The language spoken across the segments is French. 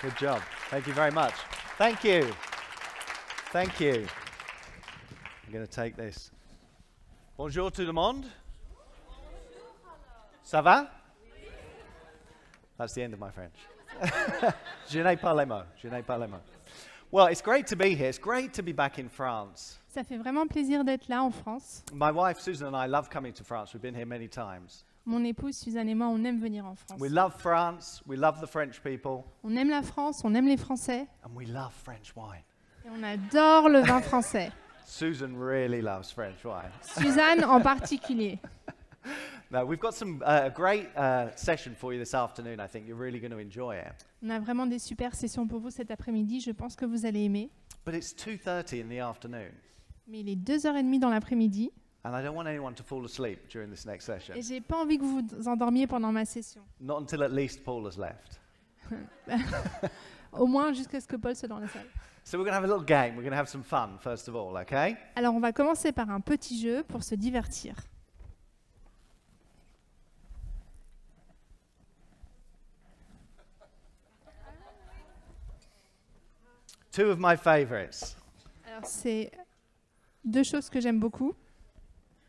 Good job. Thank you very much. Thank you. Thank you. I'm going to take this. Bonjour tout le monde. Ça va? That's the end of my French. Je n'ai pas les mots. Je n'ai pas les mots. Well, it's great to be here. It's great to be back in France. Ça fait vraiment plaisir d'être là en France. My wife Susan and I love coming to France. We've been here many times. Mon épouse Suzanne et moi, on aime venir en France. We love France. We love the French people. On aime la France, on aime les Français. And we love French wine. Et on adore le vin français. Susan really loves French wine. Suzanne en particulier. Now, we've got some great session for you this afternoon. I think you're really going to enjoy it. On a vraiment des super sessions pour vous cet après-midi. Je pense que vous allez aimer. But it's 2:30 in the afternoon. Mais il est 2h30 dans l'après-midi. And I don't want anyone to fall asleep during this next session. Et j'ai pas envie que vous vous endormiez pendant ma session. Not until at least Paul has left. Au moins jusqu'à ce que Paul soit dans la salle. So we're going to have a little game. We're going to have some fun, first of all, okay? Alors on va commencer par un petit jeu pour se divertir. Two of my favorites. Alors c'est deux choses que j'aime beaucoup.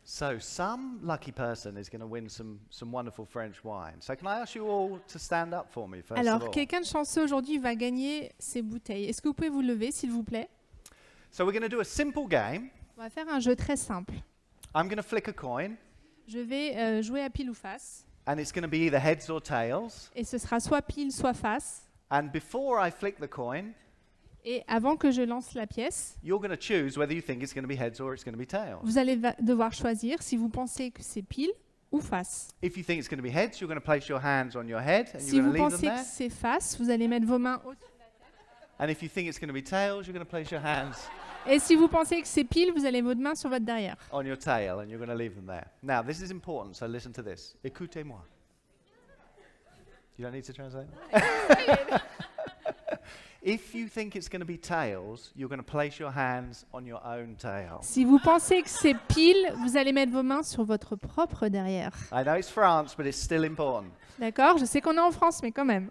So some lucky person is going to win some wonderful French wine. So can I ask you all to stand up for me, first of Alors all? quelqu'un de chanceux aujourd'hui va gagner ces bouteilles. Est-ce que vous pouvez vous lever s'il vous plaît? So we're going to do a simple game. On va faire un jeu très simple. I'm going to flick a coin, Je vais jouer à pile ou face. and it's going to be either heads or tails. Et ce sera soit pile, soit face. And before I flick the coin, Et avant que je lance la pièce, you're going to choose whether you think it's going to be heads or it's going to be tails. vous allez devoir choisir si vous pensez que c'est pile ou face. If you think it's going to be heads, you're going to place your hands on your head and Si you're vous going to leave pensez them que there. c'est face, vous allez mettre vos mains au-dessus. And if you think it's going to be tails, you're going to place your hands Et si vous pensez que c'est pile, vous allez votre main sur votre derrière. on your tail and you're going to leave them there. Now, this is important, so listen to this. Écoutez-moi. You don't need to translate? If you think it's going to be tails, you're going to place your hands on your own tail. Si vous pensez que c'est pile, vous allez mettre vos mains sur votre propre derrière. I know it's France, but it's still important. D'accord? Je sais qu'on est en France, mais quand même.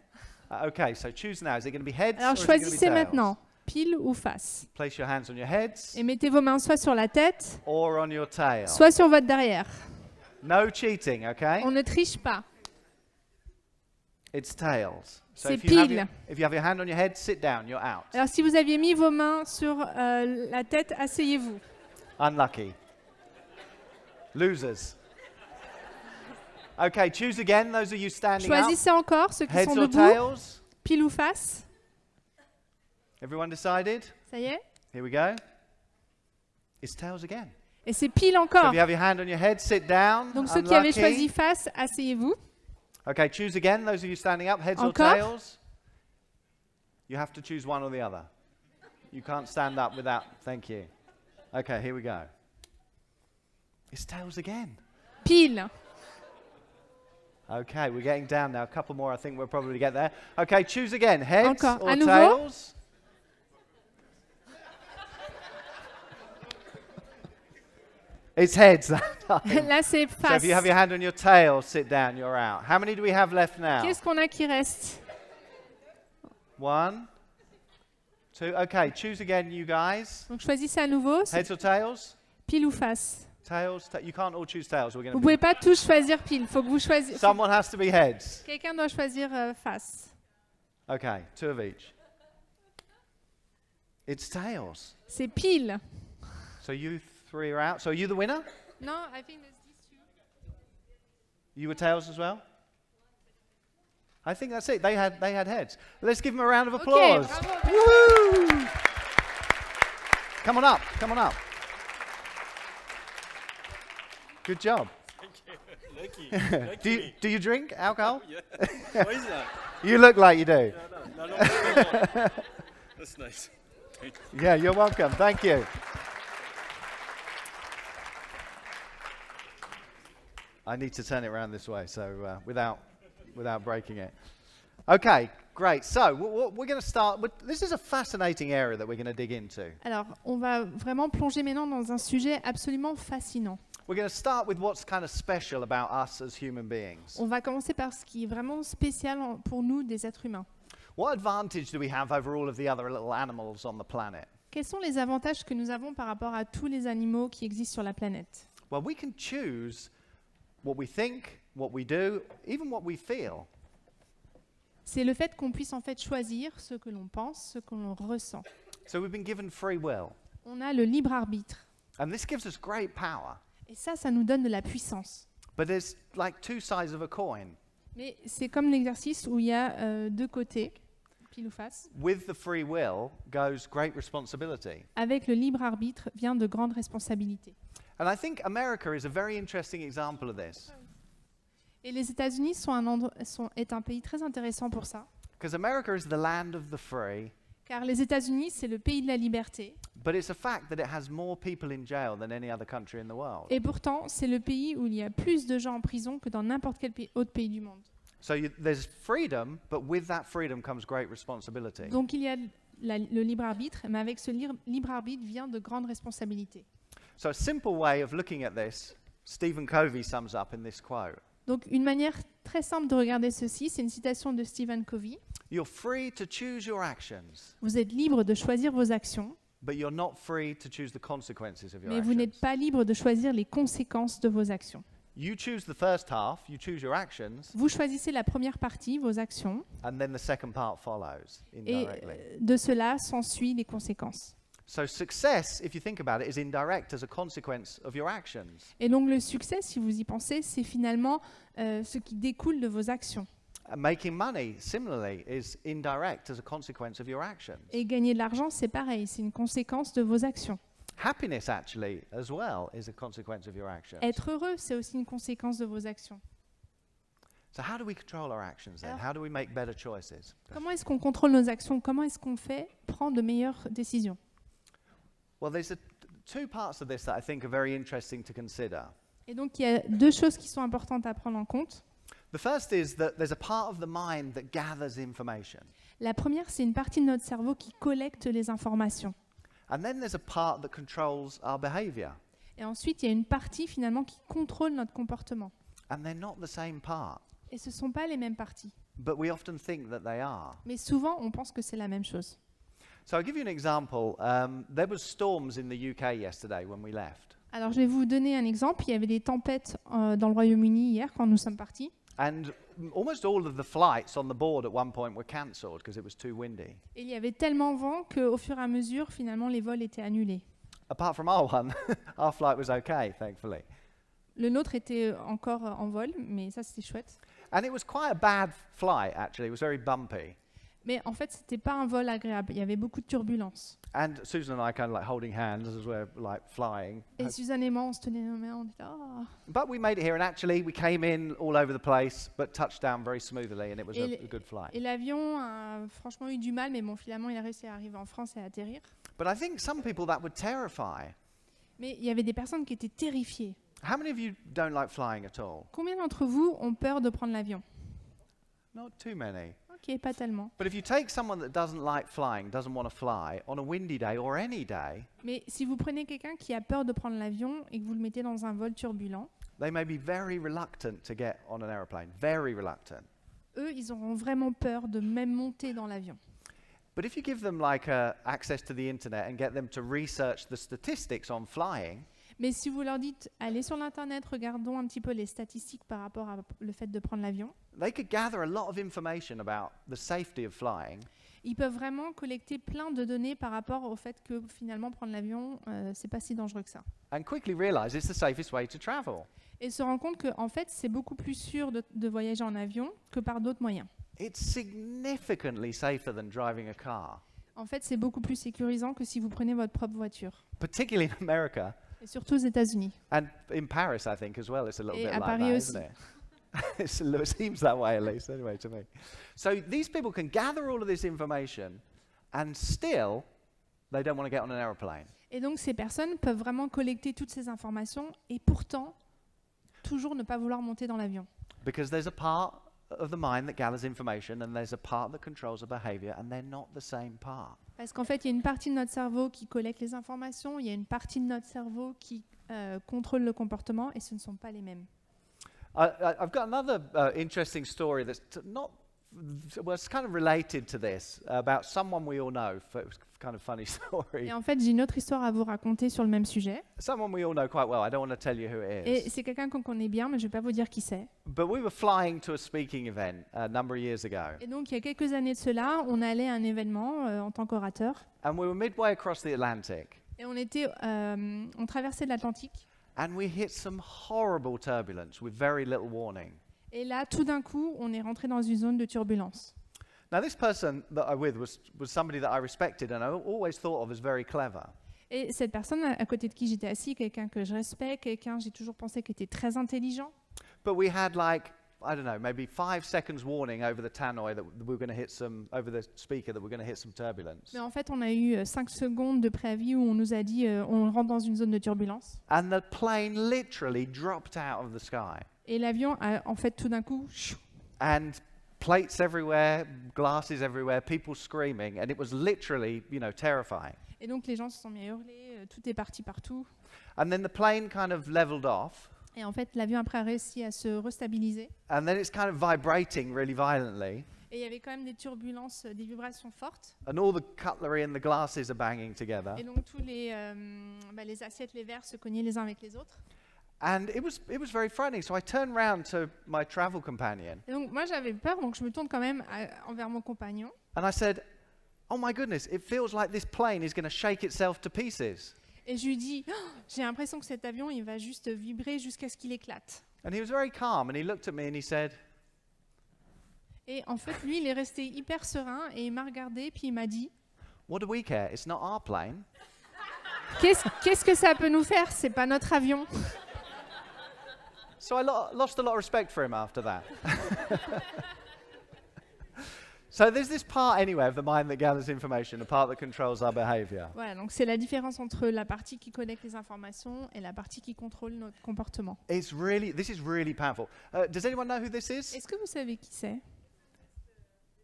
Okay, so choose now. Is it going to be heads Alors or is it going to be choisissez tails? maintenant, pile ou face. Place your hands on your heads Et mettez vos mains soit sur la tête, or on your tail. soit sur votre derrière. No cheating, okay? On ne triche pas. It's tails. So C'est if you have pile. if you have your hand on your head, sit down. You're out. Alors si vous aviez mis vos mains sur la tête, asseyez-vous. Unlucky. Losers. Okay, choose again. Those of you standing up. Choisissez encore ceux qui Heads sont or debout, tails? pile ou face. Everyone decided? Ça y est? Here we go. It's tails again. Et c'est pile So encore. if you have your hand on your head, sit down. Donc ceux qui avaient Unlucky. choisi face, asseyez-vous. Okay, choose again. Those of you standing up, heads or Encore? tails. You have to choose one or the other. You can't stand up without. Thank you. Okay, here we go. It's tails again. Pile. Okay, we're getting down now. A couple more, I think we'll probably get there. Okay, choose again. Heads Encore. or À nouveau? tails? It's heads that time. Là c'est So face. if you have your hand on your tail, sit down, you're out. How many do we have left now? Qu'est-ce qu'on a qui reste? 1, 2. Okay, choose again, you guys. Donc choisissez à nouveau, Heads or tails? pile ou face. Tails. You can't all choose tails. We're Vous going pouvez pas tous choisir pile, faut que vous choisissiez. Someone has to be heads. Quelqu'un doit choisir face. Okay, 2 of each. It's tails. C'est pile. So you 3 are out. So are you the winner? Non, I think there's these two. You were tails as well? I think that's it. They had heads. Let's give them a round of applause. bravo. Woo! Come on up. Come on up. Good job. Lucky. Do you drink alcohol? Yeah. Why is that? You look like you do. No, not anymore. That's nice. Thank you. Yeah, you're welcome. Thank you. I need to turn it around this way, so without breaking it. Okay, great. So we're going to start with, this is a fascinating area that we're going to dig into. Alors, on va vraiment plonger maintenant dans un sujet absolument fascinant. We're going to start with what's kind of special about us as human beings. On va commencer par ce qui est vraiment spécial pour nous, des êtres humains. What advantage do we have over all of the other little animals on the planet? Quels sont les avantages que nous avons par rapport à tous les animaux qui existent sur la planète? Well, we can choose what we think, what we do, even what we feel. C'est le fait qu'on puisse en fait choisir ce que l'on pense, ce que l'on ressent. So we've been given free will. On a le libre arbitre. And this gives us great power. Et ça nous donne de la puissance. But there's like two sides of a coin. Mais c'est comme l'exercice où il y a deux côtés, pile ou face. With the free will goes great responsibility. Avec le libre arbitre vient de grandes responsabilités. And I think America is a very interesting example of this. Et les États-Unis est un pays très intéressant pour ça. Because America is the land of the free, Car les États-Unis, c'est le pays de la liberté. but it's a fact that it has more people in jail than any other country in the world. Et pourtant, c'est le pays où il y a plus de gens en prison que dans n'importe quel autre pays du monde. So there's freedom, but with that freedom comes great responsibility. Donc il y a le libre arbitre, mais avec ce libre arbitre vient de grandes responsabilités. So a simple way of looking at this, Stephen Covey sums up in this quote. Donc une manière très simple de regarder ceci, c'est une citation de Stephen Covey. You're free to choose your actions, Vous êtes libre de choisir vos actions, but you're not free to choose the consequences of your mais vous n'êtes actions. pas libre de choisir les conséquences de vos actions. You choose the first half, you choose your actions, Vous choisissez la première partie, vos actions, and then the second part follows et indirectly. de cela s'ensuit les conséquences. So success, if you think about it, is indirect as a consequence of your actions. Et donc le succès, si vous y pensez, c'est finalement ce qui découle de vos actions. And making money, similarly, is indirect as a consequence of your actions. Et gagner de l'argent, c'est pareil, c'est une conséquence de vos actions. Happiness, actually, as well, is a consequence of your actions. Être heureux, c'est aussi une conséquence de vos actions. So how do we control our actions then? Alors- How do we make better choices? Comment est-ce qu'on contrôle nos actions? Comment est-ce qu'on fait prendre de meilleures décisions? Well, there's two parts of this that I think are very interesting to consider. Et donc il y a deux choses qui sont importantes à prendre en compte. The first is that there's a part of the mind that gathers information. La première, c'est une partie de notre cerveau qui collecte les informations. And then there's a part that controls our behavior. Et ensuite, il y a une partie finalement qui contrôle notre comportement. And they're not the same part. Et ce ne sont pas les mêmes parties. But we often think that they are. Mais souvent, on pense que c'est la même chose. So I'll give you an example. There was storms in the UK yesterday when we left. Alors, je vais vous donner un exemple. Il y avait des tempêtes dans le Royaume-Uni hier quand nous sommes partis. And almost all of the flights on the board at one point were cancelled because it was too windy. Et il y avait tellement vent qu'au fur et à mesure, finalement, les vols étaient annulés. Apart from our one, our flight was okay, thankfully. Le nôtre était encore en vol, mais ça, c'était chouette. And it was quite a bad flight, actually. It was very bumpy. Mais en fait, c'était pas un vol agréable. Il y avait beaucoup de turbulences. And Susan and I kind of like holding hands as we're like flying. Et Suzanne et moi, on se tenait les mains, on était là. Oh. But we made it here, and actually we came in all over the place, but touched down very smoothly, and it was Et a good flight. Et l'avion a franchement eu du mal, mais bon, finalement, il a réussi à arriver en France et à atterrir. But I think some people that would terrify. Mais il y avait des personnes qui étaient terrifiées. How many of you don't like flying at all? Combien d'entre vous ont peur de prendre l'avion? Not too many. Ok, pas tellement. But if you take someone that doesn't like flying, doesn't want to fly, on a windy day or any day, Mais si vous prenez quelqu'un qui a peur de prendre l'avion et que vous le mettez dans un vol turbulent, they may be very reluctant to get on an aeroplane. Very reluctant. eux, ils auront vraiment peur de même monter dans l'avion. But if you give them like access to the internet and get them to research the statistics on flying, Mais si vous leur dites, allez sur l'Internet, regardons un petit peu les statistiques par rapport à le fait de prendre l'avion, they could gather a lot of information about the safety of flying. ils peuvent vraiment collecter plein de données par rapport au fait que finalement prendre l'avion, c'est pas si dangereux que ça. And quickly realize it's the safest way to travel. Et se rendre compte que en fait, c'est beaucoup plus sûr de voyager en avion que par d'autres moyens. It's significantly safer than driving a car, En fait, c'est beaucoup plus sécurisant que si vous prenez votre propre voiture. particularly in America Et surtout aux États-Unis. and in Paris. I think as well, it's a little Et bit à like Paris that, aussi. isn't it? It seems that way at least, anyway, to me. So these people can gather all of this information, and still, they don't want to get on an aeroplane. Et donc, ces personnes peuvent vraiment collecter toutes ces informations et pourtant, toujours ne pas vouloir monter dans l'avion. Because there's a part of the mind that gathers information and there's a part that controls the behavior, and they're not the same part. Parce qu'en fait, il y a une partie de notre cerveau qui collecte les informations, il y a une partie de notre cerveau qui contrôle le comportement et ce ne sont pas les mêmes. I've got another interesting story that's not well, it's kind of related to this, about someone we all know. It was a kind of funny story. Et en fait, j'ai une autre histoire à vous raconter sur le même sujet. Someone we all know quite well. I don't want to tell you who it Et is. c'est quelqu'un qu'on connaît bien, mais je ne vais pas vous dire qui c'est. But we were flying to a speaking event a number of years ago. Et donc, il y a quelques années de cela, on allait à un événement en tant qu'orateur. And we were midway across the Atlantic. Et on traversait l'Atlantique. And we hit some horrible turbulence with very little warning. Et là, tout d'un coup, on est rentré dans une zone de turbulence. Now, this person that I was somebody that I respected and I always thought of as very clever. Et cette personne à côté de qui j'étais assis, quelqu'un que je respecte, quelqu'un j'ai toujours pensé qui était très intelligent. But we had like, I don't know, maybe 5 seconds warning over the tannoy that we were going to hit some, over the speaker that we're going to hit some turbulence. Mais en fait, on a eu 5 secondes de préavis où on nous a dit on rentre dans une zone de turbulence. And the plane literally dropped out of the sky. Et l'avion a en fait tout d'un coup... And plates everywhere, glasses everywhere, people screaming, and it was literally, terrifying. Et donc les gens se sont mis à hurler, tout est parti partout. And then the plane kind of leveled off, Et en fait, l'avion après a réussi à se restabiliser. and then it's kind of vibrating really violently, Et il y avait quand même des turbulences, des vibrations fortes. and all the cutlery and the glasses are banging together. Et donc tous les assiettes, les verres se cognaient les uns avec les autres. And it was very frightening. So I turned round to my travel companion, Et donc moi j'avais peur, donc je me tourne quand même envers mon compagnon. and I said, "Oh my goodness, it feels like this plane is going to shake itself to pieces." Et je lui dis, oh, j'ai l'impression que cet avion il va juste vibrer jusqu'à ce qu'il éclate. And he was very calm, and he looked at me and he said, Et en fait, lui, il est resté hyper serein et il m'a regardé, puis il m'a dit, "What do we care? It's not our plane." qu'est-ce que ça peut nous faire? C'est pas notre avion. So I lost a lot of respect for him after that. So there's this part anyway of the mind that gathers information, the part that controls our behavior. Voilà, donc c'est la différence entre la partie qui collecte les informations et la partie qui contrôle notre comportement. This is really powerful. Does anyone know who this is? Est-ce que vous savez qui c'est?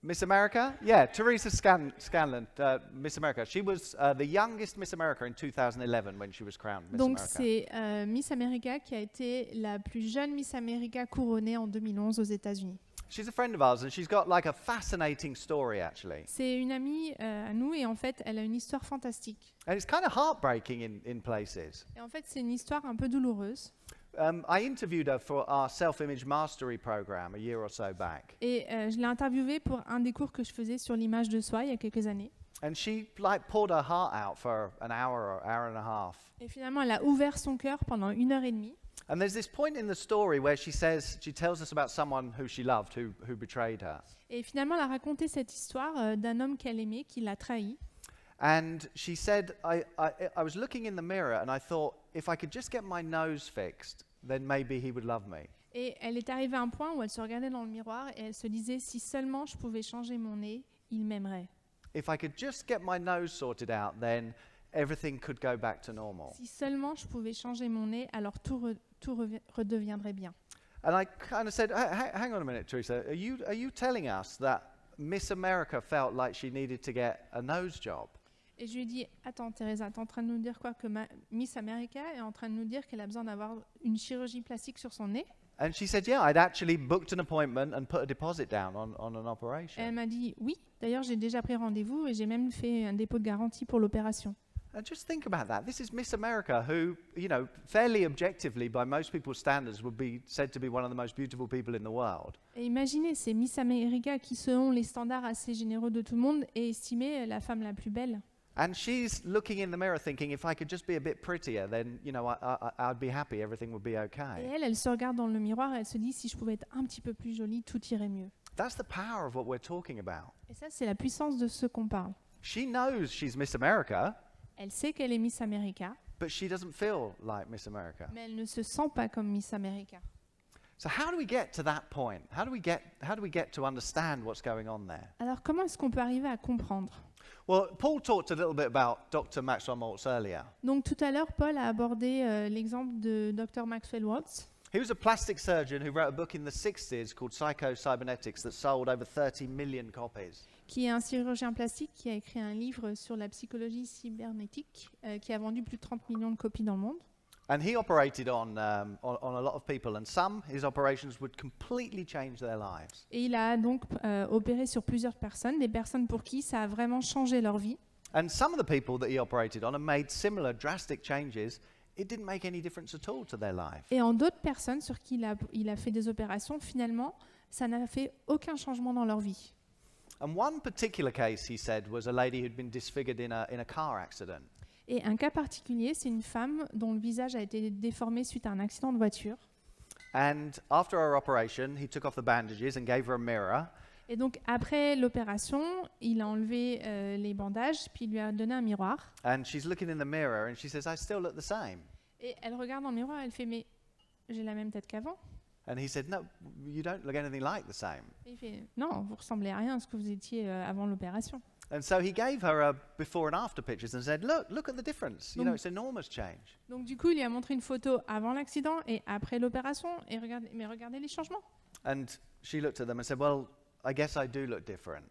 Miss America? Yeah, Teresa Scanlon, Miss America. She was the youngest Miss America in 2011 when she was crowned Miss Donc America. c'est Miss America qui a été la plus jeune Miss America couronnée en 2011 aux États-Unis. She's a friend of ours and she's got like a fascinating story actually. C'est une amie à nous et en fait elle a une histoire fantastique. And it's kind of heartbreaking in places. Et en fait c'est une histoire un peu douloureuse. I interviewed her for our self-image mastery program a year or so back. Et je l'ai interviewée pour un des cours que je faisais sur l'image de soi il y a quelques années. And she like poured her heart out for an hour or hour and a half. Et finalement elle a ouvert son cœur pendant 1h30. And there's this point in the story where she tells us about someone who she loved who betrayed her. Et finalement elle a raconté cette histoire d'un homme qu'elle aimait qui l'a trahi. And she said, I was looking in the mirror and I thought, if I could just get my nose fixed, then maybe he would love me. Et elle est arrivée à un point où elle se regardait dans le miroir et elle se disait si seulement je pouvais changer mon nez, il m'aimerait. If I could just get my nose sorted out, then everything could go back to normal. Si seulement je pouvais changer mon nez, alors tout redeviendrait bien. And I kind of said, hang on a minute, Teresa, are you telling us that Miss America felt like she needed to get a nose job? Et je lui ai dit, attends Teresa, t'es en train de nous dire quoi? Que Miss America est en train de nous dire qu'elle a besoin d'avoir une chirurgie plastique sur son nez? And she said, yeah, I'd actually booked an appointment and put a deposit down on an Et operation. elle m'a dit, oui, d'ailleurs j'ai déjà pris rendez-vous et j'ai même fait un dépôt de garantie pour l'opération. And just think about that. This is Miss America who, fairly objectively, by most people's standards, would be said to be one of the most beautiful people in the world. Et imaginez, c'est Miss America qui, selon les standards assez généreux de tout le monde, est estimée la femme la plus belle. And she's looking in the mirror thinking, if I could just be a bit prettier, then, I'd be happy, everything would be Et okay. elle se regarde dans le miroir et elle se dit, si je pouvais être un petit peu plus jolie, tout irait mieux. That's the power of what we're talking about. Et ça, c'est la puissance de ce qu'on parle. She knows she's Miss America, Elle sait qu'elle est Miss America, but she doesn't feel like Miss America. mais elle ne se sent pas comme Miss America. So how do we get to that point? How do we get to understand what's going on there? Alors, comment est-ce qu'on peut arriver à comprendre? Well, Paul talked a little bit about Dr. Maxwell Maltz earlier. Donc, tout à l'heure, Paul a abordé l'exemple de Dr. Maxwell Maltz. He was a plastic surgeon who wrote a book in the 60s called Psycho-Cybernetics that sold over 30 million copies. Qui est un chirurgien plastique qui a écrit un livre sur la psychologie cybernétique qui a vendu plus de 30 millions de copies dans le monde. And he operated on a lot of people, and some, his operations would completely change their lives. Et il a donc opéré sur plusieurs personnes, des personnes pour qui ça a vraiment changé leur vie. And some of the people that he operated on and made similar drastic changes, it didn't make any difference at all to their life. Et en d'autres personnes sur qui il a fait des opérations, finalement, ça n'a fait aucun changement dans leur vie. And one particular case, he said, was a lady who'd been disfigured in a car accident. Et un cas particulier, c'est une femme dont le visage a été déformé suite à un accident de voiture. And after her operation, he took off the bandages and gave her a mirror. Et donc, après l'opération, il a enlevé les bandages, puis il lui a donné un miroir. And she's looking in the mirror and she says, I still look the same. Et elle regarde dans le miroir, elle fait « Mais j'ai la même tête qu'avant ». And he said, no, you don't look anything like the same. Et il fait « Non, vous ressemblez à rien à ce que vous étiez avant l'opération ». And so he gave her a before and after pictures and said, look at the difference. You know, it's enormous change. Donc du coup, il lui a montré une photo avant l'accident et après l'opération, et regardez les changements. And she looked at them and said, well, I guess I do look different,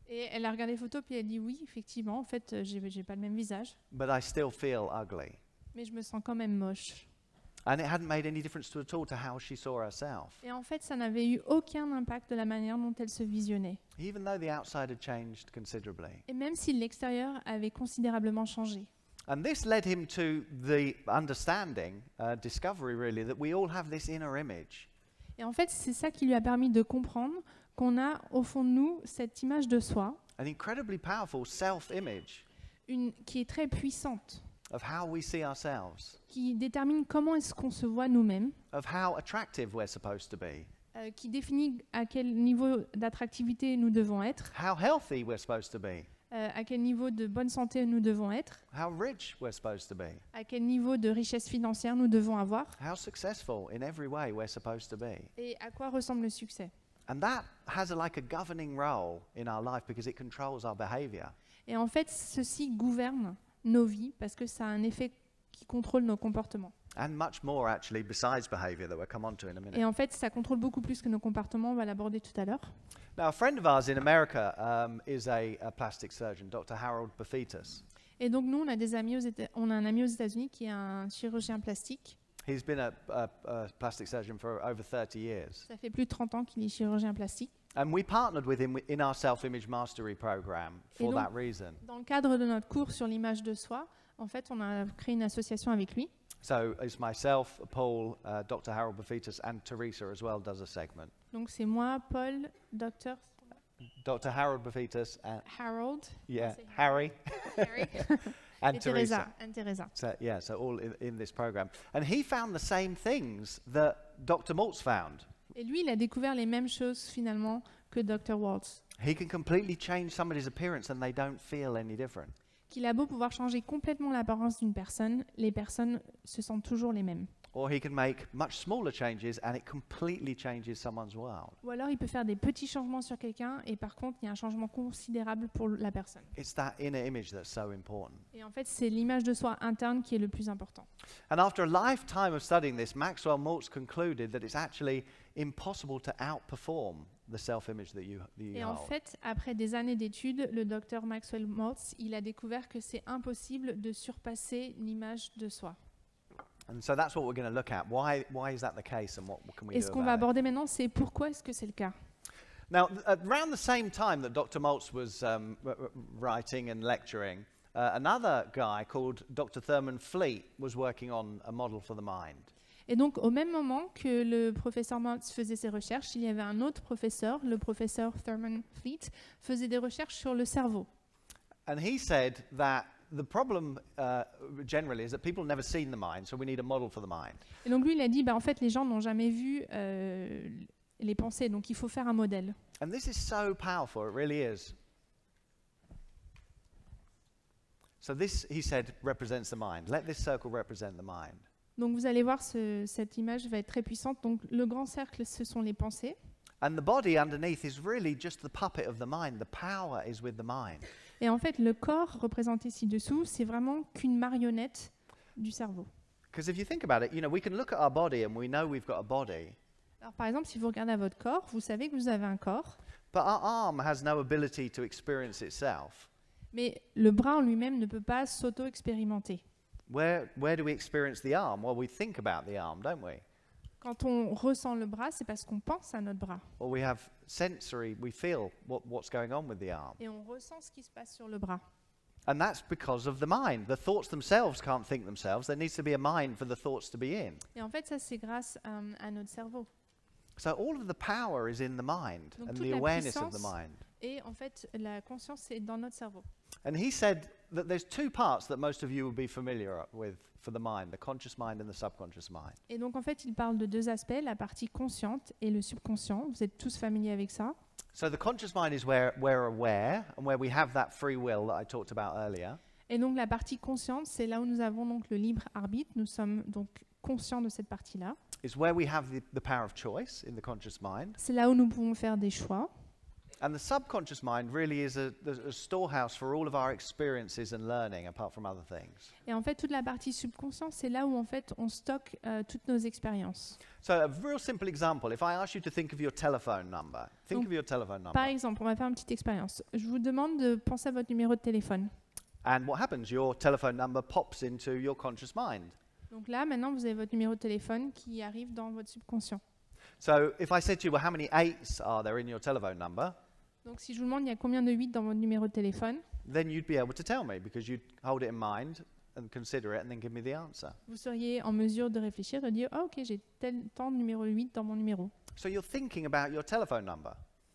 Et elle a regardé les photos, puis elle dit « Oui, effectivement, en fait, j'ai pas le même visage, but I still feel ugly. mais je me sens quand même moche ». And it hadn't made any difference at all to how she saw herself, Et en fait, ça n'avait eu aucun impact de la manière dont elle se visionnait. even though the outside had changed considerably. Et même si l'extérieur avait considérablement changé. And this led him to the understanding, discovery really, that we all have this inner image. Et en fait, c'est ça qui lui a permis de comprendre qu'on a au fond de nous cette image de soi, An incredibly powerful self-image qui est très puissante, of how we see ourselves, qui détermine comment est-ce qu'on se voit nous-mêmes, of how attractive we're supposed to be, qui définit à quel niveau d'attractivité nous devons être, how healthy we're supposed to be, à quel niveau de bonne santé nous devons être, how rich we're supposed to be, à quel niveau de richesse financière nous devons avoir, how successful in every way we're supposed to be. et à quoi ressemble le succès. And that has like a governing role in our life because it controls our behavior. Et en fait, ceci gouverne nos vies parce que ça a un effet qui contrôle nos comportements. And much more actually besides behavior that we'll come on to in a minute. Et en fait, ça contrôle beaucoup plus que nos comportements, on va l'aborder tout à l'heure. Now, a friend of ours in America is a plastic surgeon, Dr. Harold Bafetus. Et donc nous, on a un ami aux États-Unis qui est un chirurgien plastique. He's been a plastic surgeon for over 30 years. Ça fait plus de 30 ans qu'il est chirurgien plastique. And we partnered with him in our self-image mastery program for donc- that reason. Dans le cadre de notre cours sur l'image de soi, en fait, on a créé une association avec lui. So it's myself, Paul, Dr. Harold Bafetus, and Teresa as well does a segment. Donc c'est moi, Paul, Dr. Dr. Harold Bafetus and Harold, yeah, c'est Harry Harry, and et Teresa. Teresa. So, yeah, so all in this program. And he found the same things that Dr. Maltz found. Et lui, il a découvert les mêmes choses finalement que Dr. Waltz. He can completely change somebody's appearance and they don't feel any different. Qu'il a beau pouvoir changer complètement l'apparence d'une personne, les personnes se sentent toujours les mêmes. Or he can make much smaller changes and it completely changes someone's world. Ou alors il peut faire des petits changements sur quelqu'un et par contre il y a un changement considérable pour la personne. It's that inner image that's so important. Et en fait c'est l'image de soi interne qui est le plus important. And after a lifetime of studying this, Maxwell Maltz concluded that it's actually impossible to outperform the self-image that you Et en hold. fait, après des années d'études, le docteur Maxwell Maltz, il a découvert que c'est impossible de surpasser l'image de soi. And so that's what we're going to look at. Why is that the case and what can we Et do ce qu'on va about it? aborder maintenant, c'est pourquoi est-ce que c'est le cas. Now, around the same time that Dr. Maltz was writing and lecturing, another guy called Dr. Thurman Fleet was working on a model for the mind. Et donc, au même moment que le professeur Maltz faisait ses recherches, il y avait un autre professeur, le professeur Thurman Fleet, faisait des recherches sur le cerveau. And he said that the problem generally is that people have never seen the mind, so we need a model for the mind. Et donc lui, il a dit, en fait, les gens n'ont jamais vu les pensées, donc il faut faire un modèle. And this is so powerful, it really is. So this, he said, represents the mind. Let this circle represent the mind. Donc vous allez voir, cette image va être très puissante. Donc le grand cercle, ce sont les pensées. And the body underneath is really just the puppet of the mind. The power is with the mind. Et en fait, le corps représenté ci-dessous, c'est vraiment qu'une marionnette du cerveau. Because if you think about it, you know, we can look at our body and we know we've got a body, Alors par exemple, si vous regardez à votre corps, vous savez que vous avez un corps, but our arm has no ability to experience itself. mais le bras en lui-même ne peut pas s'auto-expérimenter. Where do we experience the arm? Well, we think about the arm, don't we? Quand on ressent le bras, c'est parce qu'on pense à notre bras. Or we have sensory, we feel what's going on with the arm. Et on ressent ce qui se passe sur le bras. And that's because of the mind. The thoughts themselves can't think themselves. There needs to be a mind for the thoughts to be in. Et en fait, ça, c'est grâce à notre cerveau. So all of the power is in the mind Donc and toute the la awareness of the puissance mind. Et en fait, la conscience est dans notre cerveau. And he said that there's two parts that most of you will be familiar with for the mind, the conscious mind and the subconscious mind. Et donc, en fait, il parle de deux aspects, la partie consciente et le subconscient. Vous êtes tous familiers avec ça. So the conscious mind is where we're aware and where we have that free will that I talked about earlier. Et donc, la partie consciente, c'est là où nous avons donc le libre arbitre. Nous sommes donc conscients de cette partie-là. It's where we have the power of choice in the conscious mind. C'est là où nous pouvons faire des choix. And the subconscious mind really is a storehouse for all of our experiences and learning, apart from other things. Et en fait, toute la partie subconsciente, c'est là où en fait on stocke toutes nos expériences. So a real simple example, if I ask you to think of your telephone number, think Donc, of your telephone number. Par exemple, on va faire une petite expérience. Je vous demande de penser à votre numéro de téléphone. And what happens? Your telephone number pops into your conscious mind. Donc là, maintenant, vous avez votre numéro de téléphone qui arrive dans votre subconscient. So if I said to you, well, how many 8s are there in your telephone number? Donc si je vous demande il y a combien de 8 dans votre numéro de téléphone, Then you'd be able to tell me because you'd hold it in mind and consider it and then give me the answer. vous seriez en mesure de réfléchir, de dire « Ah ok, j'ai tel temps de numéro 8 dans mon numéro So you're thinking about your telephone number. ».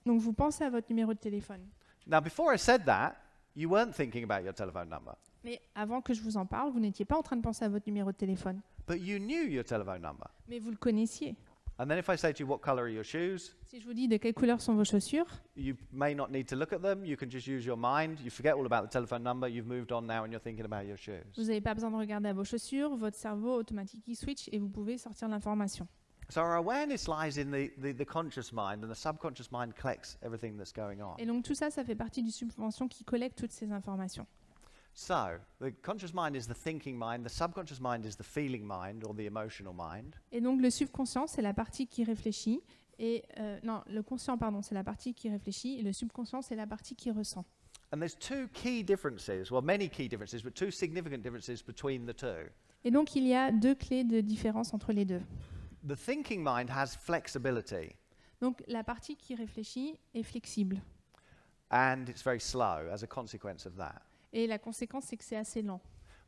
Donc vous pensez à votre numéro de téléphone. Now, before I said that, you weren't thinking about your telephone number, Mais avant que je vous en parle, vous n'étiez pas en train de penser à votre numéro de téléphone. but you knew your telephone number. Mais vous le connaissiez. And then if I say to you, what color are your shoes? Si je vous dis de quelle couleur sont vos chaussures, You may not need to look at them. You can just use your mind. You forget all about the telephone number. You've moved on now and you're thinking about your shoes. vous n'avez pas besoin de regarder à vos chaussures, votre cerveau automatique switch et vous pouvez sortir l'information. So our awareness lies in the conscious mind, and the subconscious mind collects everything that's going on. Et donc tout ça, ça fait partie du subconscient qui collecte toutes ces informations. So the conscious mind is the thinking mind. The subconscious mind is the feeling mind or the emotional mind. Et donc le subconscient, c'est la partie qui réfléchit. Et non, le conscient, pardon, c'est la partie qui réfléchit. Et le subconscient, c'est la partie qui ressent. And there's two key differences, well, many key differences, but two significant differences between the two. Et donc il y a deux clés de différence entre les deux. The thinking mind has flexibility, Donc la partie qui réfléchit est flexible. and it's very slow as a consequence of that. Et la conséquence, c'est que c'est assez lent.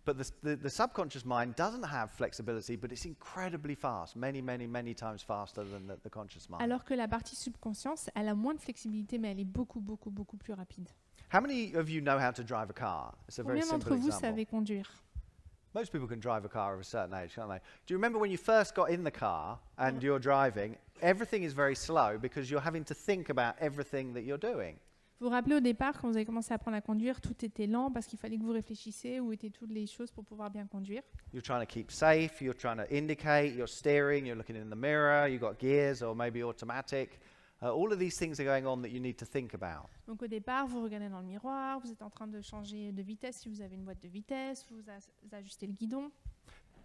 But the subconscious mind doesn't have flexibility, but it's incredibly fast, many times faster than the conscious mind. Alors que la partie subconsciente, elle a moins de flexibilité, mais elle est beaucoup plus rapide. How many of you know how to drive a car? It's a very Combien simple d'entre vous example. savez conduire? Most people can drive a car of a certain age, can't they? Do you remember when you first got in the car and you're driving, everything is very slow because you're having to think about everything that you're doing. Vous vous rappelez au départ, quand vous avez commencé à apprendre à conduire, tout était lent parce qu'il fallait que vous réfléchissiez où étaient toutes les choses pour pouvoir bien conduire. You're trying to keep safe, you're trying to indicate, you're steering, you're looking in the mirror, you've got gears or maybe automatic. All of these things are going on that you need to think about. Donc au départ, vous regardez dans le miroir, vous êtes en train de changer de vitesse si vous avez une boîte de vitesse, vous ajustez le guidon.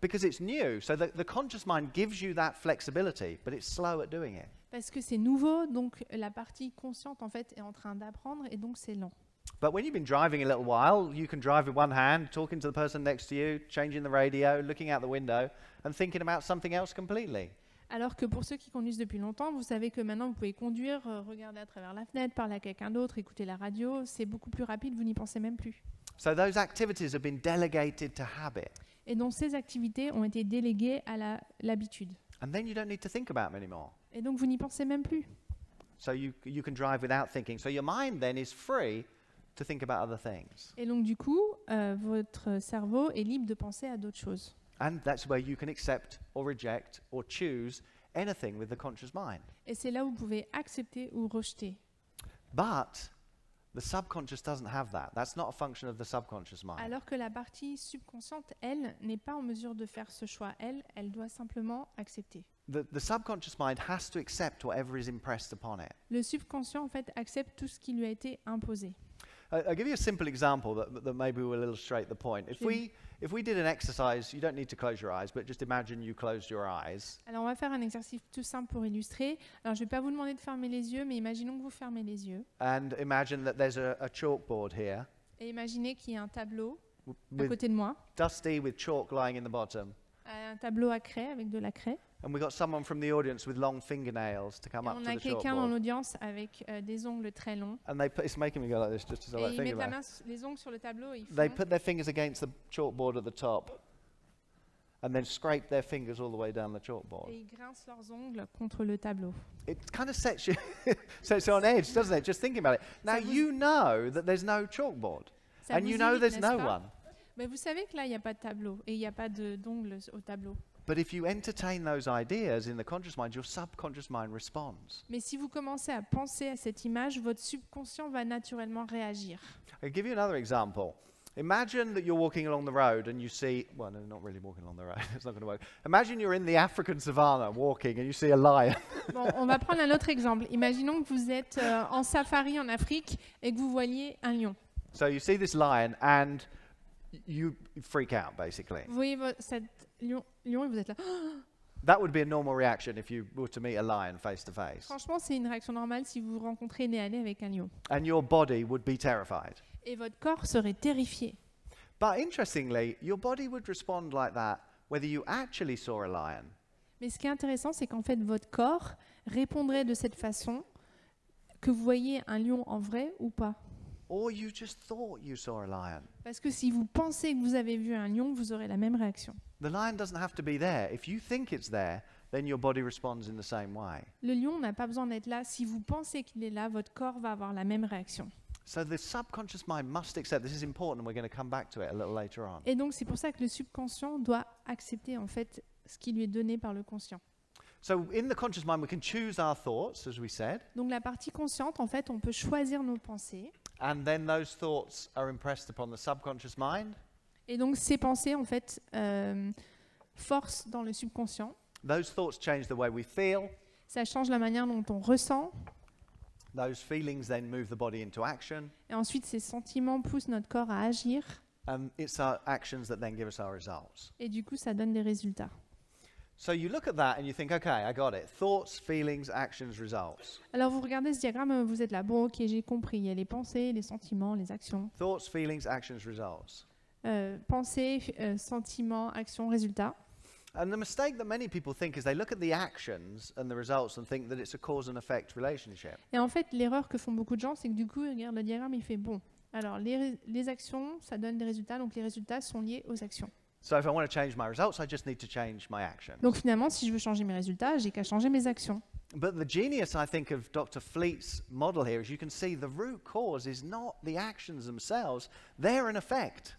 Because it's new, so the conscious mind gives you that flexibility, but it's slow at doing it. Parce que c'est nouveau, donc la partie consciente en fait est en train d'apprendre et donc c'est lent. But when you've been driving a little while, you can drive with one hand, talking to the person next to you, changing the radio, looking out the window, and thinking about something else completely. Alors que pour ceux qui conduisent depuis longtemps, vous savez que maintenant vous pouvez conduire, regarder à travers la fenêtre, parler à quelqu'un d'autre, écouter la radio, c'est beaucoup plus rapide, vous n'y pensez même plus. So those activities have been delegated to habit. Et donc ces activités ont été déléguées à l'habitude. And then you don't need to think about them anymore. Et donc vous n'y pensez même plus. So you can drive without thinking. So your mind then is free to think about other things. Et donc du coup, votre cerveau est libre de penser à d'autres choses. And that's where you can accept or reject or choose anything with the conscious mind. Et c'est là où vous pouvez accepter ou rejeter. But the subconscious doesn't have that. That's not a function of the subconscious mind. Alors que la partie subconsciente, elle, n'est pas en mesure de faire ce choix. Elle doit simplement accepter. The subconscious mind has to accept whatever is impressed upon it. Le subconscient, en fait, accepte tout ce qui lui a été imposé. I'll give you a simple example that maybe will illustrate the point. If we did an exercise, you don't need to close your eyes, but just imagine you closed your eyes. Alors, on va faire un exercice tout simple pour illustrer. Alors, je ne vais pas vous demander de fermer les yeux, mais imaginons que vous fermez les yeux. And imagine that there's a chalkboard here. Et imaginez qu'il y a un tableau à with côté de moi, dusty with chalk lying in the bottom. un tableau à craie avec de la craie. And we got someone from the audience with long fingernails to come Et up on to a the quelqu'un dans chalkboard. l'audience avec des ongles très longs. And it's making me go like this just as I Et like ils thinking mettent about it. les ongles sur le tableau et ils They font. put their fingers against the chalkboard at the top and then scrape their fingers all the way down the chalkboard. Et ils grincent leurs ongles contre le tableau. It kind of sets you on edge, doesn't it? Just thinking about it. Now Ça vous- you know that there's no chalkboard. Ça And vous you know irrite, there's n'est-ce no pas? one. Mais vous savez que là, il n'y a pas de tableau et il n'y a pas d'ongles au tableau. But if you entertain those ideas in the conscious mind, your subconscious mind responds. Mais si vous commencez à penser à cette image, votre subconscient va naturellement réagir. I'll give you another example. Imagine that you're walking along the road and you see, well, no, not really walking along the road, it's not going to work. Imagine you're in the African savannah walking and you see a lion. Bon, on va prendre un autre exemple. Imaginons que vous êtes en safari en Afrique et que vous voyez un lion. So you see this lion and you freak out, basically. Vous voyez cet lion et vous êtes là. That would be a normal reaction if you were to meet a lion face to face. Franchement, c'est une réaction normale si vous vous rencontrez nez à nez avec un lion. And your body would be terrified. Et votre corps serait terrifié. But interestingly, your body would respond like that whether you actually saw a lion Mais ce qui est intéressant, c'est qu'en fait, votre corps répondrait de cette façon que vous voyez un lion en vrai ou pas. or you just thought you saw a lion. Parce que si vous pensez que vous avez vu un lion, vous aurez la même réaction. The lion doesn't have to be there. If you think it's there, then your body responds in the same way. Le lion n'a pas besoin d'être là. Si vous pensez qu'il est là, votre corps va avoir la même réaction. So the subconscious mind must accept. This is important, and we're going to come back to it a little later on. Et donc, c'est pour ça que le subconscient doit accepter en fait ce qui lui est donné par le conscient. So in the conscious mind, we can choose our thoughts, as we said, Donc, la partie consciente, en fait, on peut choisir nos pensées. and then those thoughts are impressed upon the subconscious mind. Et donc, ces pensées, en fait, forcent dans le subconscient. Those thoughts change the way we feel. Ça change la manière dont on ressent. Those feelings then move the body into action, Et ensuite, ces sentiments poussent notre corps à agir. and it's our actions that then give us our results. Et du coup, ça donne des résultats. So you look at that and you think, okay, I got it. Thoughts, feelings, actions, results. Alors, vous regardez ce diagramme, vous êtes là. Bon, ok, j'ai compris. Il y a les pensées, les sentiments, les actions. Thoughts, feelings, actions, results. Pensées, sentiments, actions, résultats. And the mistake that many people think is they look at the actions and the results and think that it's a cause and effect relationship. Et en fait, l'erreur que font beaucoup de gens, c'est que du coup, ils regardent le diagramme, il fait bon. Alors, les actions, ça donne des résultats, donc les résultats sont liés aux actions. So if I want to change my results, I just need to change my actions. Donc finalement, si je veux changer mes résultats, j'ai qu'à changer mes actions. But the genius, I think, of Dr. Fleet's model here is you can see the root cause is not the actions themselves, they're an effect.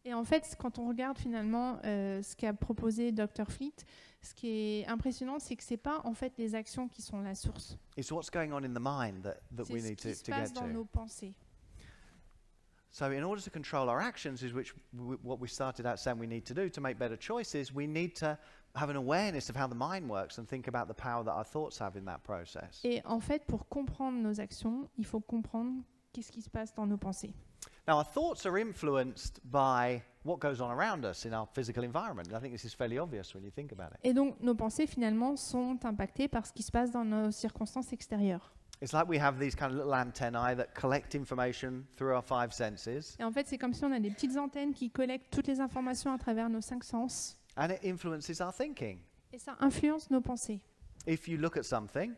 Et en fait, quand on regarde finalement ce qu'a proposé Dr. Fleet, ce qui est impressionnant, c'est que c'est pas en fait les actions qui sont la source. It's what's going on in the mind that C'est we ce need qui to se passe get dans to. nos pensées. So in order to control our actions, is what we started out saying we need to do to make better choices, we need to have an awareness of how the mind works and think about the power that our thoughts have in that process. Et en fait, pour comprendre nos actions, il faut comprendre qu'est-ce qui se passe dans nos pensées. Now, our thoughts are influenced by what goes on around us in our physical environment. I think this is fairly obvious when you think about it. Et donc, nos pensées finalement sont impactées par ce qui se passe dans nos circonstances extérieures. It's like we have these kind of little antennae that collect information through our 5 senses, Et en fait, c'est comme si on a des petites antennes qui collectent toutes les informations à travers nos 5 sens. and it influences our thinking. Et ça influence nos pensées. If you look at something,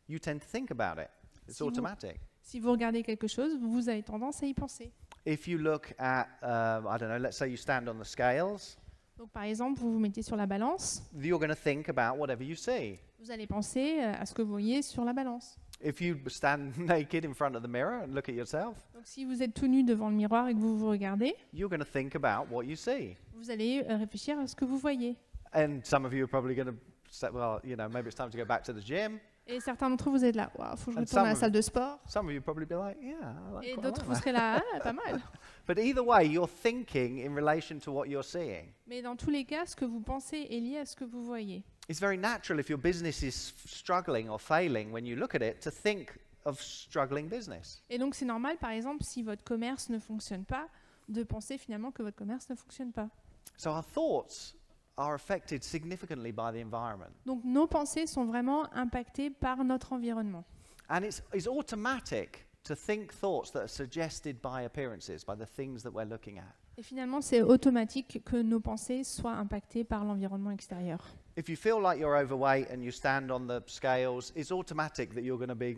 you tend to think about it. It's Si vous- automatic. Si vous regardez quelque chose, vous avez tendance à y penser. If you look at, I don't know, let's say you stand on the scales, Donc, par exemple, vous vous mettez sur la balance, you're going to think about whatever you see. vous allez penser à ce que vous voyez sur la balance. If you stand naked in front of the mirror and look at yourself, Donc, si vous êtes tout nu devant le miroir et que vous vous regardez, you're going to think about what you see. vous allez réfléchir à ce que vous voyez. And some of you are probably going to say, well, you know, maybe it's time to go back to the gym. Et certains d'entre vous êtes là, waouh, faut que je And retourne à la some salle de sport. Some of you probably be like, yeah, I like Et quite d'autres, like vous that. serez là, ah, pas mal. But either way, you're thinking in relation to what you're seeing. Mais dans tous les cas, ce que vous pensez est lié à ce que vous voyez. It's very natural if your business is struggling or failing when you look at it to think of struggling business. Et donc, c'est normal, par exemple, si votre commerce ne fonctionne pas, de penser finalement que votre commerce ne fonctionne pas. So our thoughts are affected significantly by the environment. Donc, nos pensées sont vraiment impactées par notre environnement. And it's automatic to think thoughts that are suggested by appearances, by the things that we're looking at. Et finalement, c'est automatique que nos pensées soient impactées par l'environnement extérieur. If you feel like you're overweight and you stand on the scales, it's automatic that you're going to be,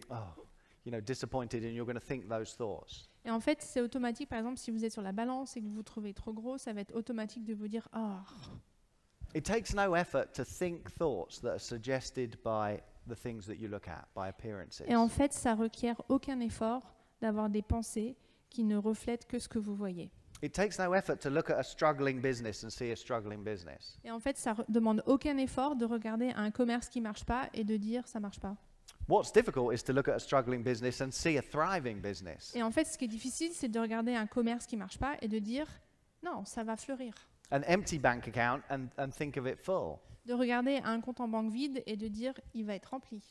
disappointed and you're going to think those thoughts. Et en fait, c'est automatique. Par exemple, si vous êtes sur la balance et que vous vous trouvez trop gros, ça va être automatique de vous dire « Oh ». It takes no effort to think thoughts that are suggested by the things that you look at, by appearances. Et en fait, ça requiert aucun effort d'avoir des pensées qui ne reflètent que ce que vous voyez. It takes no effort to look at a struggling business and see a struggling business. Et en fait, ça demande aucun effort de regarder un commerce qui marche pas et de dire ça marche pas. What's difficult is to look at a struggling business and see a thriving business. Et en fait, ce qui est difficile, c'est de regarder un commerce qui marche pas et de dire non, ça va fleurir. An empty bank account and think of it full. De regarder un compte en banque vide et de dire il va être rempli.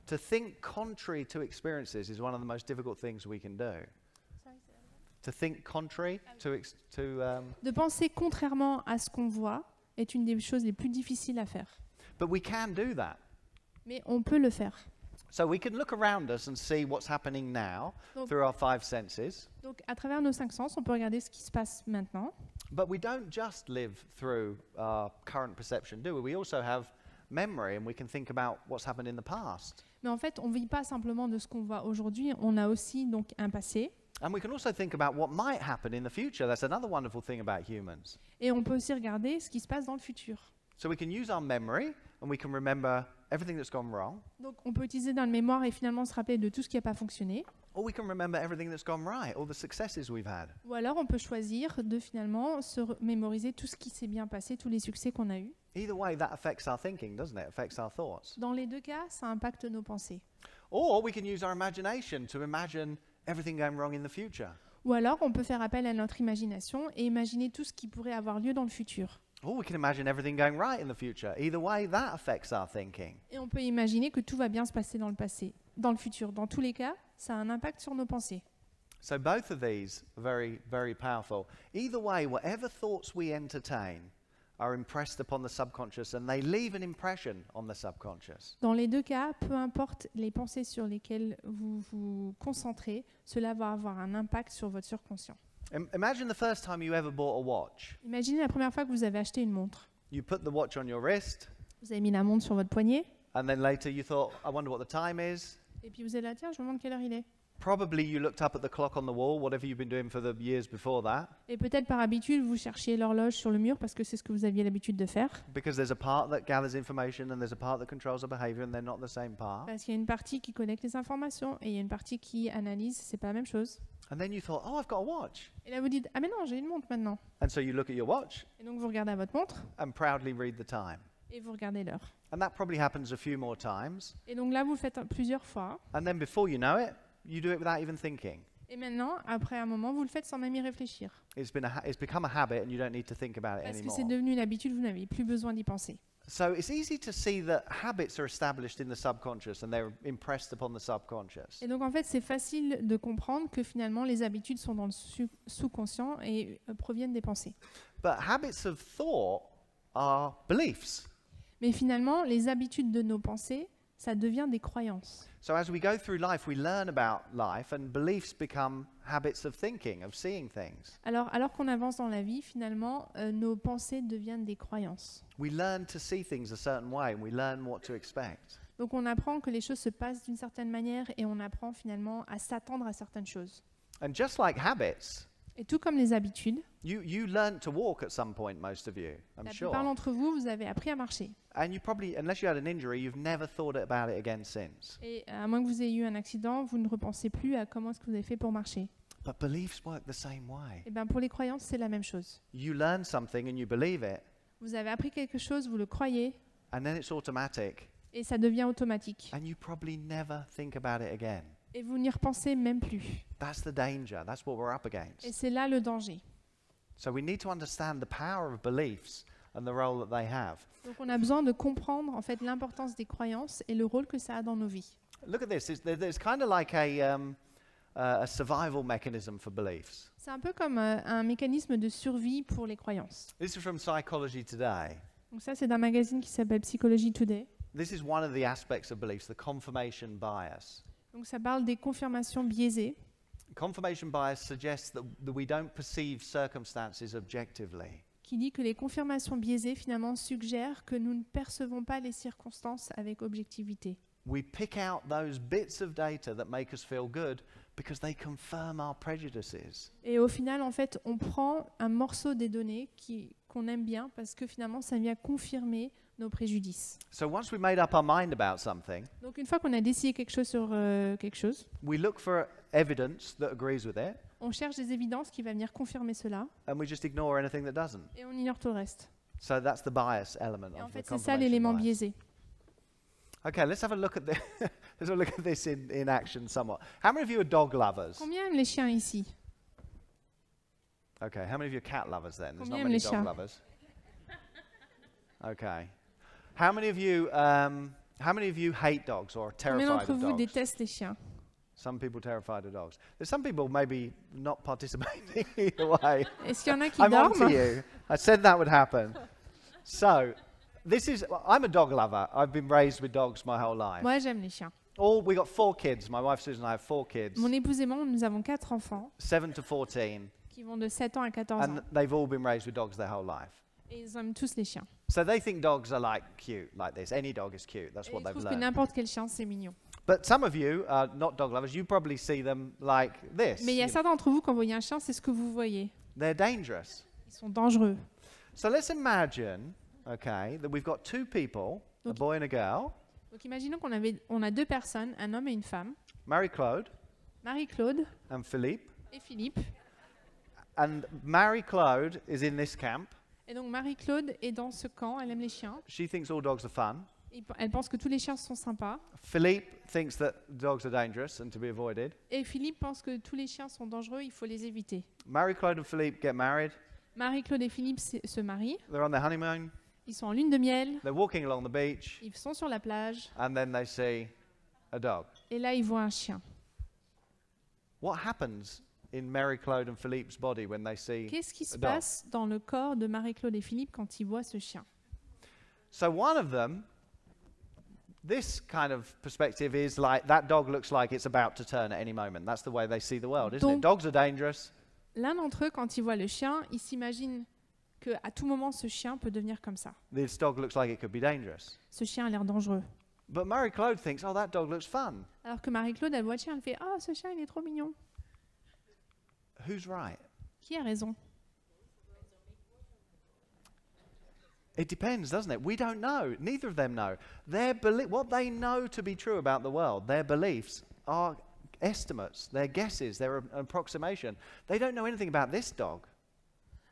To think contrary to experiences is one of the most difficult things we can do. To think contrary De penser contrairement à ce qu'on voit est une des choses les plus difficiles à faire. but we can do that. Mais on peut le faire. So we can look around us and see what's happening now Donc- through our five senses, Donc, à travers nos cinq sens, on peut regarder ce qui se passe maintenant. but we don't just live through our current perception, do we? We also have memory and we can think about what's happened in the past. Mais en fait, on ne vit pas simplement de ce qu'on voit aujourd'hui, on a aussi donc un passé. And we can also think about what might happen in the future. That's another wonderful thing about humans. Et on peut aussi regarder ce qui se passe dans le futur. So we can use our memory and we can remember everything that's gone wrong, Donc, on peut utiliser dans le mémoire et finalement se rappeler de tout ce qui n'a pas fonctionné. or we can remember everything that's gone right, all the successes we've had. Ou alors, on peut choisir de finalement se mémoriser tout ce qui s'est bien passé, tous les succès qu'on a eus. Either way, that affects our thinking, doesn't it? Affects our thoughts. Dans les deux cas, ça impacte nos pensées. Or we can use our imagination to imagine everything going wrong in the future. Ou alors, on peut faire appel à notre imagination et imaginer tout ce qui pourrait avoir lieu dans le futur. Or we can imagine everything going right in the future. Either way, that affects our thinking. Et on peut imaginer que tout va bien se passer dans le passé, dans le futur. Dans tous les cas, ça a un impact sur nos pensées. So both of these are very, very powerful. Either way, whatever thoughts we entertain are impressed upon the subconscious and they leave an impression on the subconscious. Dans les deux cas, peu importe les pensées sur lesquelles vous vous concentrez, cela va avoir un impact sur votre surconscient. Imagine the first time you ever bought a watch. Imaginez la première fois que vous avez acheté une montre. You put the watch on your wrist, Vous avez mis la montre sur votre poignet, and then later you thought, I wonder what the time is. et puis vous êtes là, tiens, je me demande quelle heure il est. Probably you looked up at the clock on the wall, whatever you've been doing for the years before that, Et peut-être par habitude, vous cherchiez l'horloge sur le mur parce que c'est ce que vous aviez l'habitude de faire. because there's a part that gathers information and there's a part that controls our behavior and they're not the same part. Parce qu'il y a une partie qui collecte les informations et il y a une partie qui analyse, c'est pas la même chose. And then you thought, oh, I've got a watch. Et là vous dites, ah mais non, j'ai une montre maintenant. And so you look at your watch Et donc vous regardez à votre montre and proudly read the time. et vous regardez l'heure. And that probably happens a few more times. Et donc là vous le faites plusieurs fois. And then before you know it, you do it without even thinking. Et maintenant, après un moment, vous le faites sans même y réfléchir. It's become a habit and you don't need to think about it Parce que anymore. c'est devenu une habitude, vous n'avez plus besoin d'y penser. So it's easy to see that habits are established in the subconscious and they're impressed upon the subconscious. Et donc en fait, c'est facile de comprendre que finalement, les habitudes sont dans le sous-conscient et proviennent des pensées. But habits of thought are beliefs. Mais finalement, les habitudes de nos pensées, ça devient des croyances. So as we go through life, we learn about life and beliefs become habits of thinking, of seeing things. Alors qu'on avance dans la vie, finalement, nos pensées deviennent des croyances. We learn to see things a certain way and we learn what to expect. Donc on apprend que les choses se passent d'une certaine manière et on apprend finalement à s'attendre à certaines choses. And just like habits, Et tout comme les habitudes, you learned to walk at some point, most of you, I'm la sure. plupart d'entre vous, vous avez appris à marcher. And you probably, unless you had an injury, you've never thought about it again since. Et à moins que vous ayez eu un accident, vous ne repensez plus à comment est-ce que vous avez fait pour marcher. But beliefs work the same way. Et bien pour les croyances, c'est la même chose. You learn something and you believe it, Vous avez appris quelque chose, vous le croyez, and then it's automatic, et ça devient automatique. and you probably never think about it again. Et vous n'y repensez même plus. That's the danger. That's what we're up Et against. c'est là le danger. So we need to understand the power of beliefs and the role that they have. Donc on a besoin de comprendre en fait l'importance des croyances et le rôle que ça a dans nos vies. Look at this. There's kind of like a survival mechanism for beliefs. C'est un peu comme un mécanisme de survie pour les croyances. This is from Psychology Today. Donc ça, c'est d'un magazine qui s'appelle Psychology Today. This is one of the aspects of beliefs, the confirmation bias. Donc ça parle des confirmations biaisées. Confirmation bias suggests that we don't perceive circumstances objectively. qui dit que les confirmations biaisées finalement suggèrent que nous ne percevons pas les circonstances avec objectivité. We pick out those bits of data that make us feel good because they confirm our prejudices. Et au final, en fait, on prend un morceau des données qu'on aime bien parce que finalement, ça vient confirmer nos préjudices. So once we've made up our mind about something, Donc une fois qu'on a décidé quelque chose sur quelque chose, we look for evidence that agrees with it, on cherche des évidences qui vont venir confirmer cela and we just ignore anything that doesn't. et on ignore tout le reste. So that's the bias element Et en of the fait, c'est ça confirmation l'élément bias. biaisé. Okay, let's have a look at this. Let's have a look at this in action somewhat. How many of you are dog lovers? Combien aiment les chiens ici? Okay, how many of you are cat lovers then? There's Combien not aiment many les dog chiens? lovers. Okay. How many of you hate dogs or are Combien terrified d'entre of vous dogs? détestent les chiens? Some people terrified of dogs. There's some people maybe not participating either way. Est-ce qu'il y en a qui I'm on to dorment? you. I said that would happen. So, I'm a dog lover. I've been raised with dogs my whole life. Moi, j'aime les chiens. We got 4 kids. My wife Susan and I have 4 kids, Mon épouse et moi, nous avons 4 enfants 7 to 14, qui vont de 7 ans à 14 and ans. they've all been raised with dogs their whole life. Et ils aiment tous les chiens. So they think dogs are like cute, like this. Any dog is cute. That's Et what ils they've trouvent que learned. n'importe quel chien, c'est mignon. But some of you are not dog lovers. You probably see them like this. Mais il y a certains d'entre vous, quand vous voyez un chien, c'est ce que vous voyez. They're dangerous. Ils sont dangereux. So let's imagine, okay, that we've got 2 people, a Donc- boy and a girl, Donc imaginons on a 2 personnes, un homme et une femme, Marie-Claude Marie-Claude and Philippe. et Philippe. And Marie-Claude is in this camp. Et donc Marie-Claude est dans ce camp, elle aime les chiens. She thinks all dogs are fun. Elle pense que tous les chiens sont sympas. Philippe thinks that dogs are dangerous and to be avoided. Et Philippe pense que tous les chiens sont dangereux, il faut les éviter. Marie-Claude and Philippe get married. Marie-Claude et Philippe se marient. They're on their honeymoon. Ils sont en lune de miel. They're walking along the beach. Ils sont sur la plage. And then they see a dog. Et là, ils voient un chien. What happens in Marie-Claude and Philippe's body when they see Qu'est-ce qui se a dog? passe dans le corps de Marie-Claude et Philippe quand ils voient ce chien? So one of them, this kind of perspective is like that dog looks like it's about to turn at any moment. That's the way they see the world, isn't it? Donc- Dogs are dangerous. L'un d'entre eux, quand il voit le chien, il s'imagine qu'à tout moment, ce chien peut devenir comme ça. This dog looks like it could be dangerous. Ce chien a l'air dangereux. But Marie-Claude thinks, oh, that dog looks fun. Alors que Marie-Claude, elle voit le chien, elle fait « Ah, ce chien, il est trop mignon. Who's right? » Qui a raison? It depends, doesn't it? We don't know. Neither of them know. What they know to be true about the world, their beliefs, are estimates, their guesses, their approximation. They don't know anything about this dog.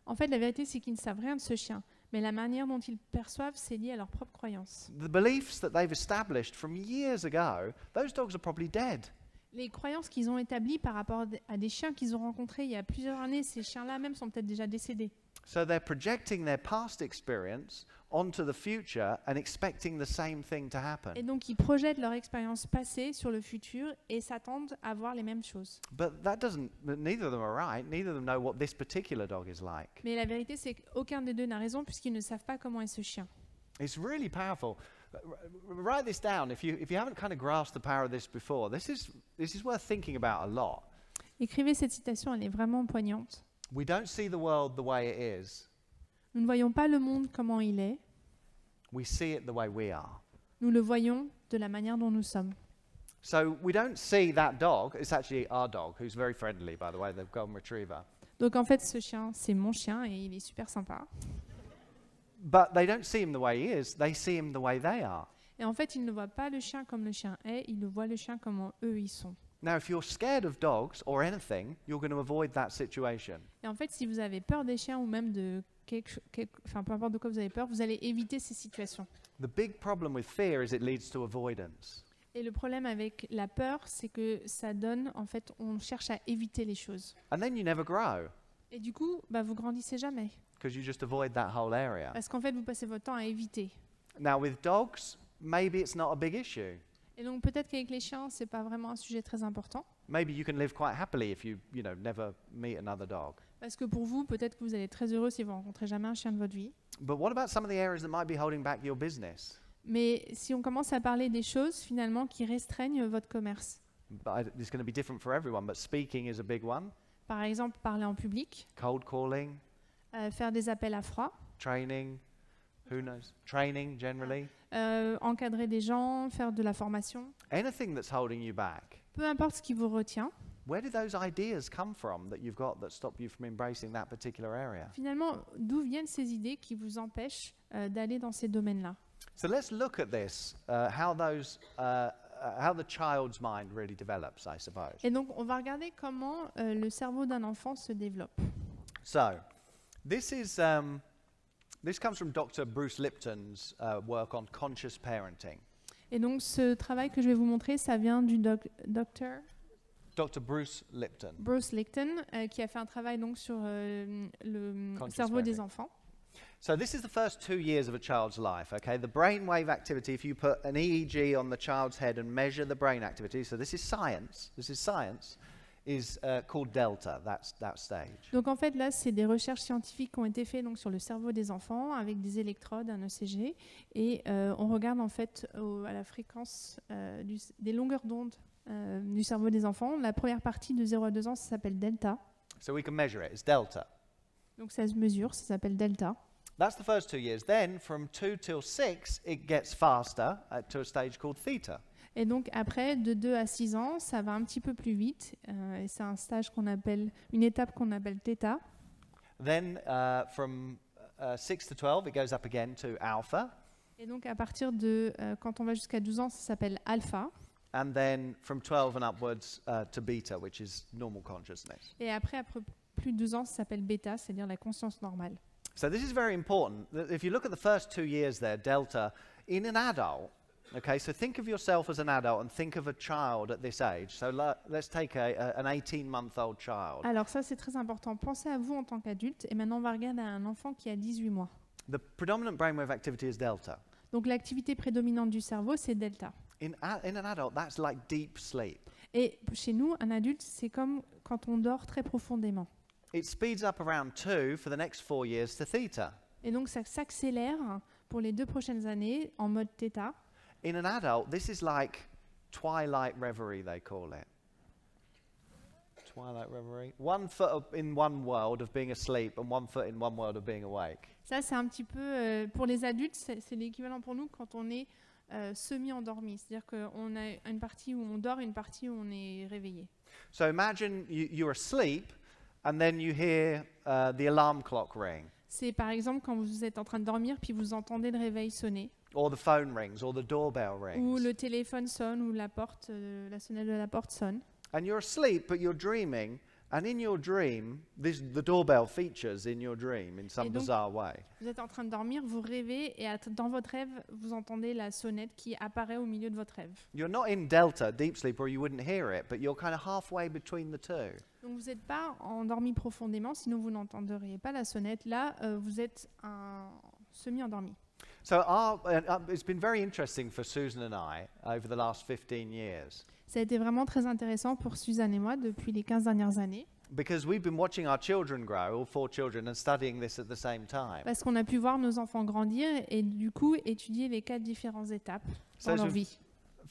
En fait, la vérité, c'est qu'ils ne savent rien de ce chien. Mais la manière dont ils le perçoivent, c'est lié à leurs propres croyances. The beliefs that they've established from years ago, those dogs are probably dead. Les croyances qu'ils ont établies par rapport à des chiens qu'ils ont rencontrés il y a plusieurs années, ces chiens-là même sont peut-être déjà décédés. So they're projecting their past experience onto the future and expecting the same thing to happen. Et donc, ils projettent leur expérience passée sur le futur et s'attendent à voir les mêmes choses. But neither of them are right. Neither of them know what this particular dog is like. Mais la vérité, c'est qu'aucun des deux n'a raison puisqu'ils ne savent pas comment est ce chien. It's really powerful. Write this down if you haven't kind of grasped the power of this before. This is worth thinking about a lot. Écrivez cette citation, elle est vraiment poignante. We don't see the world the way it is. Nous ne voyons pas le monde comment il est, We see it the way we are. nous le voyons de la manière dont nous sommes. So we don't see that dog. It's actually our dog, who's very friendly, by the way, the golden retriever. Donc en fait, ce chien, c'est mon chien et il est super sympa. But they don't see him the way he is. They see him the way they are. Et en fait, ils ne voient pas le chien comme le chien est, ils le voient le chien comme eux ils sont. Now, if you're scared of dogs or anything, you're going to avoid that situation. Et en fait, si vous avez peur des chiens ou même de peu importe de quoi vous avez peur, vous allez éviter ces situations. The big problem with fear is it leads to avoidance. Et le problème avec la peur, c'est que ça donne, en fait, on cherche à éviter les choses. And then you never grow Et du coup, vous grandissez jamais. because you just avoid that whole area. Parce qu'en fait, vous passez votre temps à éviter. Now, with dogs, maybe it's not a big issue. Et donc peut-être qu'avec les chiens, c'est pas vraiment un sujet très important. Maybe you can live quite happily if you never meet another dog. Parce que pour vous, peut-être que vous allez être très heureux si vous rencontrez jamais un chien de votre vie. But what about some of the areas that might be holding back your business? Mais si on commence à parler des choses finalement qui restreignent votre commerce, It's going to be different for everyone, but speaking is a big one. Par exemple, parler en public, Cold calling, faire des appels à froid, training, who knows? Training generally. encadrer des gens, faire de la formation. Anything that's holding you back. Peu importe ce qui vous retient. Where did those ideas come from that you've got that stop you from embracing that particular area? Finalement, d'où viennent ces idées qui vous empêchent d'aller dans ces domaines-là? So let's look at this, how the child's mind really develops, I suppose. Et donc, on va regarder comment le cerveau d'un enfant se développe. So, this comes from Dr. Bruce Lipton's work on conscious parenting. Et donc, ce travail que je vais vous montrer, ça vient du docteur Dr. Bruce Lipton. Bruce Lipton, qui a fait un travail donc sur le Conscious cerveau des parenting. enfants. So this is the first 2 years of a child's life, okay? The brainwave activity, if you put an EEG on the child's head and measure the brain activity, so this is science, is called delta, that stage. Donc en fait là, c'est des recherches scientifiques qui ont été faites donc sur le cerveau des enfants avec des électrodes, un ECG, et on regarde en fait à la fréquence des longueurs d'onde du cerveau des enfants. La première partie de 0 à 2 ans, ça s'appelle delta. So we can measure it, it's delta. Donc ça se mesure, ça s'appelle delta. That's the first 2 years. Then from 2 till 6, it gets faster to a stage called theta. Et donc après, de 2 à 6 ans, ça va un petit peu plus vite. Et c'est un stage une étape qu'on appelle θ. Then from 6 to 12, it goes up again to alpha. Et donc à partir de, quand on va jusqu'à 12 ans, ça s'appelle alpha. And then from 12 and upwards to beta, which is normal consciousness. Et après plus de 12 ans, ça s'appelle bêta, c'est-à-dire la conscience normale. So this is very important. If you look at the first 2 years there, delta, in an adult, okay, so think of yourself as an adult and think of a child at this age. So let's take an 18-month-old child. Alors ça, c'est très important. Pensez à vous en tant qu'adulte. Et maintenant, on va regarder un enfant qui a 18 mois. The predominant brainwave activity is delta. Donc l'activité prédominante du cerveau, c'est delta. In an adult, that's like deep sleep. Et chez nous, un adulte, c'est comme quand on dort très profondément. It speeds up around 2 for the next 4 years to theta. Et donc ça s'accélère pour les 2 prochaines années en mode θ. In an adult, this is like twilight reverie, they call it. Twilight reverie. 1 foot in one world of being asleep and 1 foot in one world of being awake. Ça, c'est un petit peu, pour les adultes, c'est l'équivalent pour nous quand on est semi-endormi. C'est-à-dire qu'on a une partie où on dort et une partie où on est réveillé. So imagine you're asleep and then you hear the alarm clock ring. C'est par exemple quand vous êtes en train de dormir puis vous entendez le réveil sonner. Or the phone rings, or the doorbell rings. Ou le téléphone sonne, ou la sonnette de la porte sonne. And you're asleep, but you're dreaming, and in your dream, the doorbell features in your dream in some Et donc, bizarre way. Vous êtes en train de dormir, vous rêvez, et dans votre rêve, vous entendez la sonnette qui apparaît au milieu de votre rêve. You're not in delta, deep sleep, or you wouldn't hear it, but you're kind of halfway between the two. Donc vous n'êtes pas endormi profondément, sinon vous n'entendriez pas la sonnette. Là, vous êtes semi-endormi. So it's been very interesting for Susan and I over the last 15 years. Ça a été vraiment très intéressant pour Suzanne et moi depuis les 15 dernières années. Because we've been watching our children grow, all 4 children, and studying this at the same time. Parce qu'on a pu voir nos enfants grandir et du coup étudier les 4 différentes étapes dans leur vie.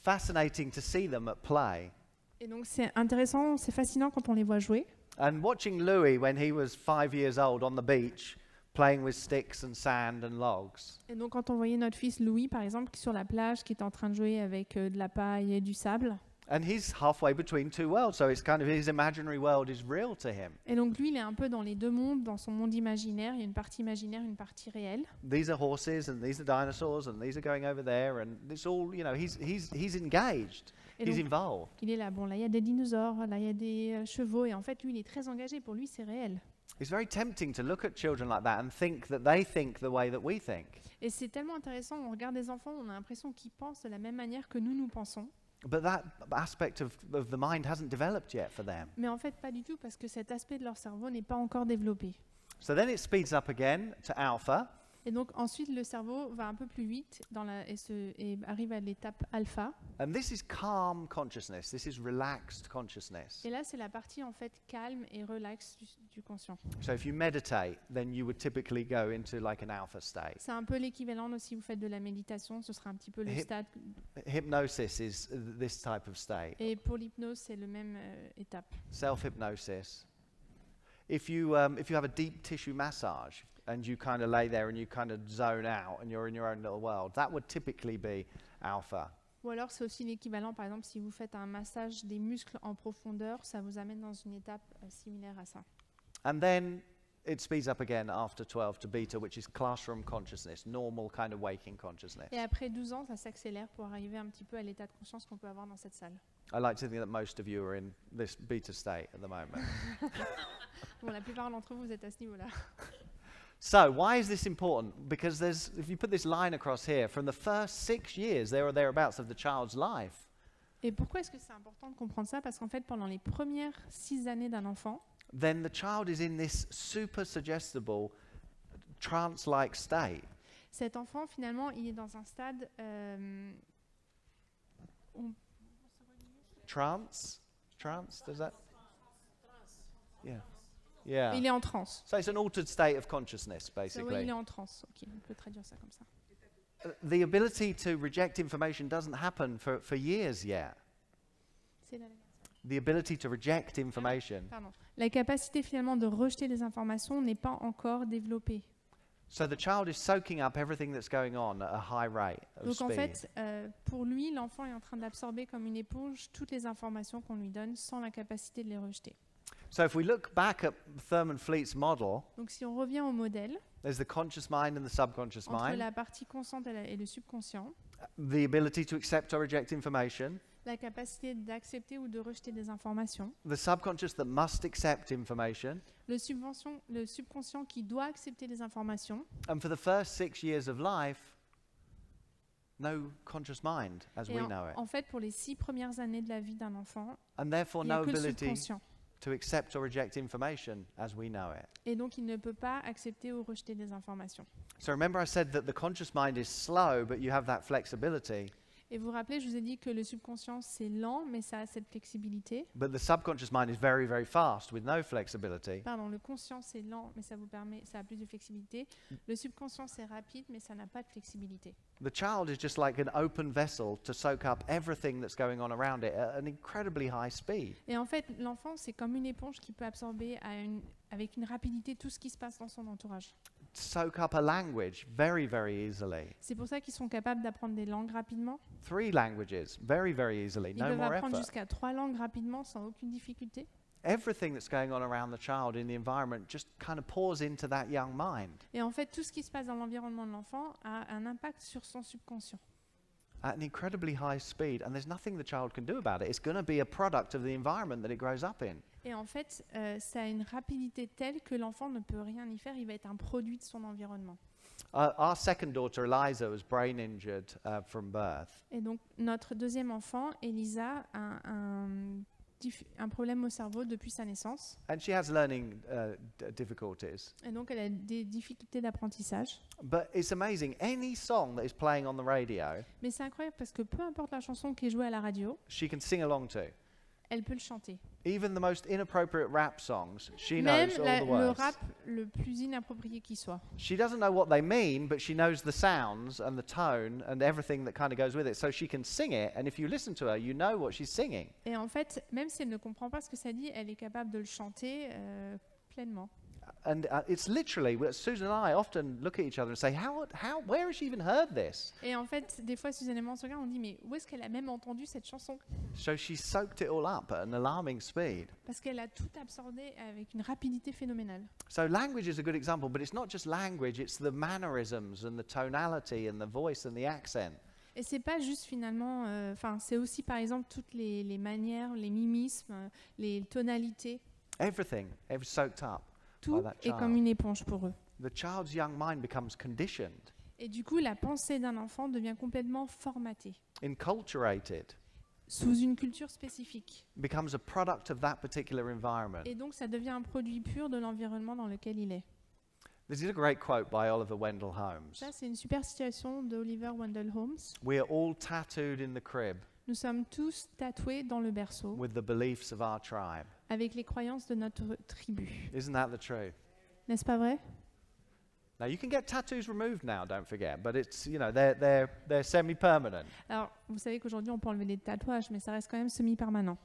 Fascinating to see them at play. Et donc c'est intéressant, c'est fascinant quand on les voit jouer. And watching Louis when he was 5 years old on the beach, playing with sticks and sand and logs. Et donc quand on voyait notre fils Louis par exemple sur la plage qui était en train de jouer avec de la paille et du sable. And he's halfway between two worlds, so it's kind of his imaginary world is real to him. Et donc lui, il est un peu dans les deux mondes, dans son monde imaginaire. Il y a une partie imaginaire, une partie réelle. These are horses, and these are dinosaurs, and these are going over there, and it's all, you know, he's engaged, Et he's donc, involved. il est là, bon, là il y a des dinosaures, là il y a des chevaux, et en fait lui, il est très engagé. Pour lui, c'est réel. It's very tempting to look at children like that and think that they think the way that we think. Et c'est tellement intéressant. On regarde des enfants, on a l'impression qu'ils pensent de la même manière que nous pensons. But that aspect of the mind hasn't developed yet for them. Mais en fait, pas du tout, parce que cet aspect de leur cerveau n'est pas encore développé. So then it speeds up again to alpha. Et donc ensuite, le cerveau va un peu plus vite et arrive à l'étape alpha. And this is calm consciousness. This is relaxed consciousness. Et là, c'est la partie en fait calme et relaxe du conscient. So if you meditate, then you would typically go into like an alpha state. C'est un peu l'équivalent de si vous faites de la méditation, ce sera un petit peu le stade. Hypnosis is this type of state. Et pour l'hypnose, c'est le même étape. Self-hypnosis. If you have a deep tissue massage and you kind of lay there and you kind of zone out and you're in your own little world, that would typically be alpha. Ou alors c'est aussi l'équivalent, par exemple, si vous faites un massage des muscles en profondeur, ça vous amène dans une étape similaire à ça. And then it speeds up again after 12 to beta, which is classroom consciousness, normal kind of waking consciousness. Et après 12 ans, ça s'accélère pour arriver un petit peu à l'état de conscience qu'on peut avoir dans cette salle. I like to think that most of you are in this beta state at the moment. Bon, la plupart d'entre vous êtes à ce niveau-là. So why is this important? Because if you put this line across here, from the first 6 years, there or thereabouts of the child's life, Et pourquoi est-ce que c'est important de comprendre ça? Parce qu'en fait, pendant les premières 6 années d'un enfant, then the child is in this super suggestible, trance-like state. cet enfant, finalement, il est dans un stade... Trance? Trance, does that? Yeah. Yeah. il est en transe. So it's an altered state of consciousness, Oui, il basically. est en transe. Ok, on peut traduire ça comme ça. The ability to reject information doesn't happen for years yet. C'est la... The ability to reject information. Pardon. La capacité finalement de rejeter les informations n'est pas encore développée. So the child is soaking up everything that's going on at a high rate of Donc en speed. fait, pour lui, l'enfant est en train d'absorber comme une éponge toutes les informations qu'on lui donne sans la capacité de les rejeter. So if we look back at Thurman Fleet's model, Donc si on revient au modèle, there's the conscious mind and the subconscious entre mind, la partie consciente et le subconscient, the ability to accept or reject information, la capacité d'accepter ou de rejeter des informations, the subconscious that must accept information, le subconscient qui doit accepter les informations, and for the first 6 years of life, no conscious mind as et we know it. en fait pour les 6 premières années de la vie d'un enfant, And therefore il n'y a no que le ability subconscient. to accept or reject information as we know it. Et donc il ne peut pas accepter ou rejeter des informations. So remember I said that the conscious mind is slow, but you have that flexibility. Et vous vous rappelez, je vous ai dit que le subconscient c'est lent, mais ça a cette flexibilité. But the subconscious mind is very, very fast with no flexibility. Pardon, le conscient c'est lent, mais ça a plus de flexibilité. Le subconscient c'est rapide, mais ça n'a pas de flexibilité. The child is just like an open vessel to soak up everything that's going on around it at an incredibly high speed. Et en fait, l'enfant c'est comme une éponge qui peut absorber avec une rapidité tout ce qui se passe dans son entourage. Soak up a language very, very easily. C'est pour ça qu'ils sont capables d'apprendre des langues rapidement. 3 languages very, very easily. Ils No peuvent more apprendre effort. jusqu'à 3 langues rapidement sans aucune difficulté. Everything that's going on around the child in the environment just kind of pours into that young mind Et en fait, tout ce qui se passe dans l'environnement de l'enfant a un impact sur son subconscient. at an incredibly high speed, and there's nothing the child can do about it. It's going to be a product of the environment that it grows up in. Et en fait, ça a une rapidité telle que l'enfant ne peut rien y faire, il va être un produit de son environnement. Our second daughter, Eliza, was brain injured from birth. Et donc, notre deuxième enfant, Elisa, a un problème au cerveau depuis sa naissance. And she has learning difficulties. Et donc, elle a des difficultés d'apprentissage. But it's amazing. Any song that is playing on the radio, Mais c'est incroyable parce que peu importe la chanson qui est jouée à la radio, she can sing along to. elle peut le chanter. Even the most inappropriate rap songs, she Même knows all the le words. rap le plus inapproprié qui soit. She doesn't know what they mean, but she knows the sounds and the tone and everything that kind of goes with it. So she can sing it, and if you listen to her, you know what she's singing. Et en fait, même si elle ne comprend pas ce que ça dit, elle est capable de le chanter pleinement. And it's literally, Susan and I often look at each other and say, where has she even heard this? Et en fait, des fois, Suzanne et moi, on se regarde, on dit, mais où est-ce qu'elle a même entendu cette chanson? So she soaked it all up at an alarming speed. Parce qu'elle a tout absorbé avec une rapidité phénoménale. So language is a good example, but it's not just language, it's the mannerisms and the tonality and the voice and the accent. Et c'est pas juste finalement, c'est aussi par exemple toutes les manières, les mimismes, les tonalités. Everything soaked up. Tout By that est child. comme une éponge pour eux. The child's young mind becomes conditioned, Et du coup, la pensée d'un enfant devient complètement formatée, enculturated, sous une culture spécifique. becomes a product of that particular environment. Et donc, ça devient un produit pur de l'environnement dans lequel il est. This is a great quote by Oliver Wendell Holmes. Ça, c'est une super citation d'Oliver Wendell Holmes. We are all tattooed in the crib Nous sommes tous tatoués dans le berceau with the beliefs of our tribe. avec les croyances de notre tribu. Isn't that the truth? N'est-ce pas vrai? Now you can get tattoos removed now, don't forget, but it's, you know, they're semi-permanent. Alors, vous savez qu'aujourd'hui, on peut enlever des tatouages, mais ça reste quand même semi-permanent.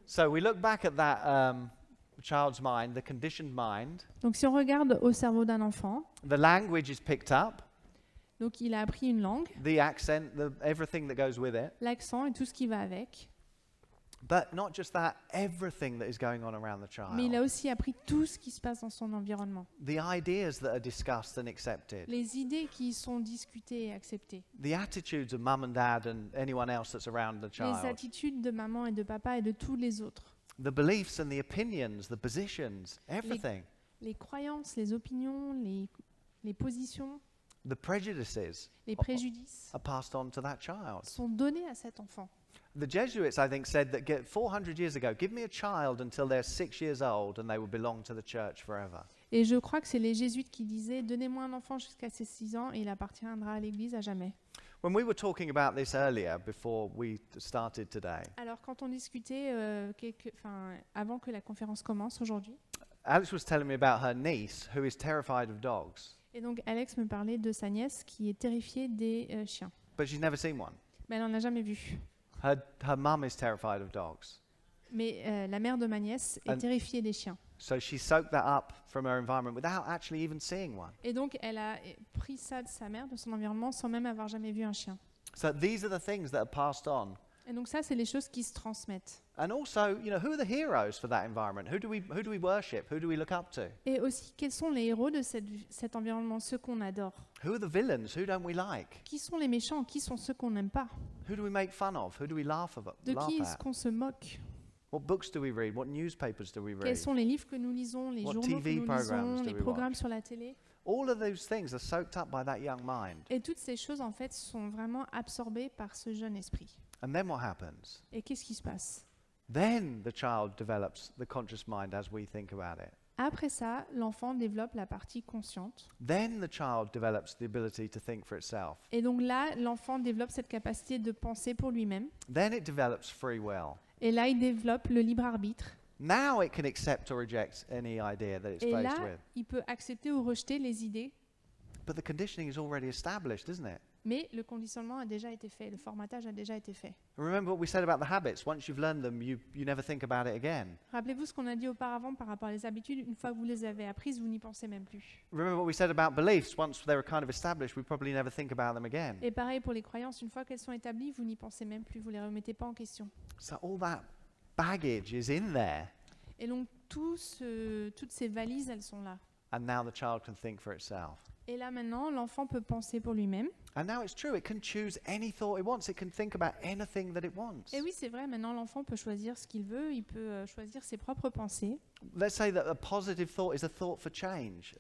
So we look back at that child's mind, the conditioned mind. Donc, si on regarde au cerveau d'un enfant, The language is picked up, donc il a appris une langue, the accent, everything that goes with it. l'accent et tout ce qui va avec. But not just that, everything that is going on around the Mais il a child. aussi appris tout ce qui se passe dans son environnement. The ideas that are discussed and accepted. Les idées qui sont discutées et acceptées. The attitudes of mum and dad and anyone else that's around the Les child. attitudes de maman et de papa et de tous les autres. The beliefs and the opinions, the positions, everything. Les croyances, les opinions, les positions, The prejudices les préjudices are passed on to that child. sont donnés à cet enfant. The Jesuits, I think, said that 400 years ago, give me a child until they're 6 years old and they will belong to the church forever. Et je crois que c'est les jésuites qui disaient « Donnez-moi un enfant jusqu'à ses 6 ans et il appartiendra à l'Église à jamais When we were talking about this earlier, before we started today, ». Alors quand on discutait avant que la conférence commence aujourd'hui, Alex was telling me about her niece who is terrified of dogs, et donc Alex me parlait de sa nièce qui est terrifiée des chiens. but she's never seen one. Mais elle n'en a jamais vu. Her mum is terrified of dogs. Mais la mère de ma nièce est And- terrifiée des chiens. So she soaked that up from her environment without actually even seeing one. Et donc elle a pris ça de sa mère, de son environnement, sans même avoir jamais vu un chien. So these are the things that are passed on. Et donc ça, c'est les choses qui se transmettent. And also, you know, who are the heroes for that environment? Who do we worship? Who do we look up to? Et aussi, quels sont les héros de cet environnement, ceux qu'on adore? Who are the villains? Who don't we like? Qui sont les méchants? Qui sont ceux qu'on n'aime pas? Who do we make fun of? Who do we laugh De qui est-ce at? qu'on se moque? What books do we read? What newspapers do we Quels read? sont les livres que nous lisons, les What journaux TV que nous programs lisons, do les we programmes watch? sur la télé? All of those things are soaked up by that young mind. Et toutes ces choses, en fait, sont vraiment absorbées par ce jeune esprit. And then what happens? Et qu'est-ce qui se passe? Then the child develops the conscious mind as we think about it. Après ça, l'enfant développe la partie consciente. Then the child develops the ability to think for itself. Et donc là, l'enfant développe cette capacité de penser pour lui-même. Then it develops free will. Et là, il développe le libre arbitre. Now it can accept or reject any idea that it's Et faced là, with. il peut accepter ou rejeter les idées. But the conditioning is already established, isn't it? Mais le conditionnement a déjà été fait, le formatage a déjà été fait. Remember what we said about the habits. Once you've learned them, you never think about it again. Rappelez-vous ce qu'on a dit auparavant par rapport à les habitudes. Une fois que vous les avez apprises, vous n'y pensez même plus. Remember what we said about beliefs. Once they're kind of established, we probably never think about them again. Et pareil pour les croyances. Une fois qu'elles sont établies, vous n'y pensez même plus. Vous les remettez pas en question. So all that baggage is in there, Et donc toutes ces valises, elles sont là. and now the child can think for itself. Et là maintenant, l'enfant peut penser pour lui-même. And now it's true. It can choose any thought it wants. It can think about anything that it wants. Et oui, c'est vrai. Maintenant, l'enfant peut choisir ce qu'il veut. Il peut choisir ses propres pensées. Let's say that a positive thought is a thought for change,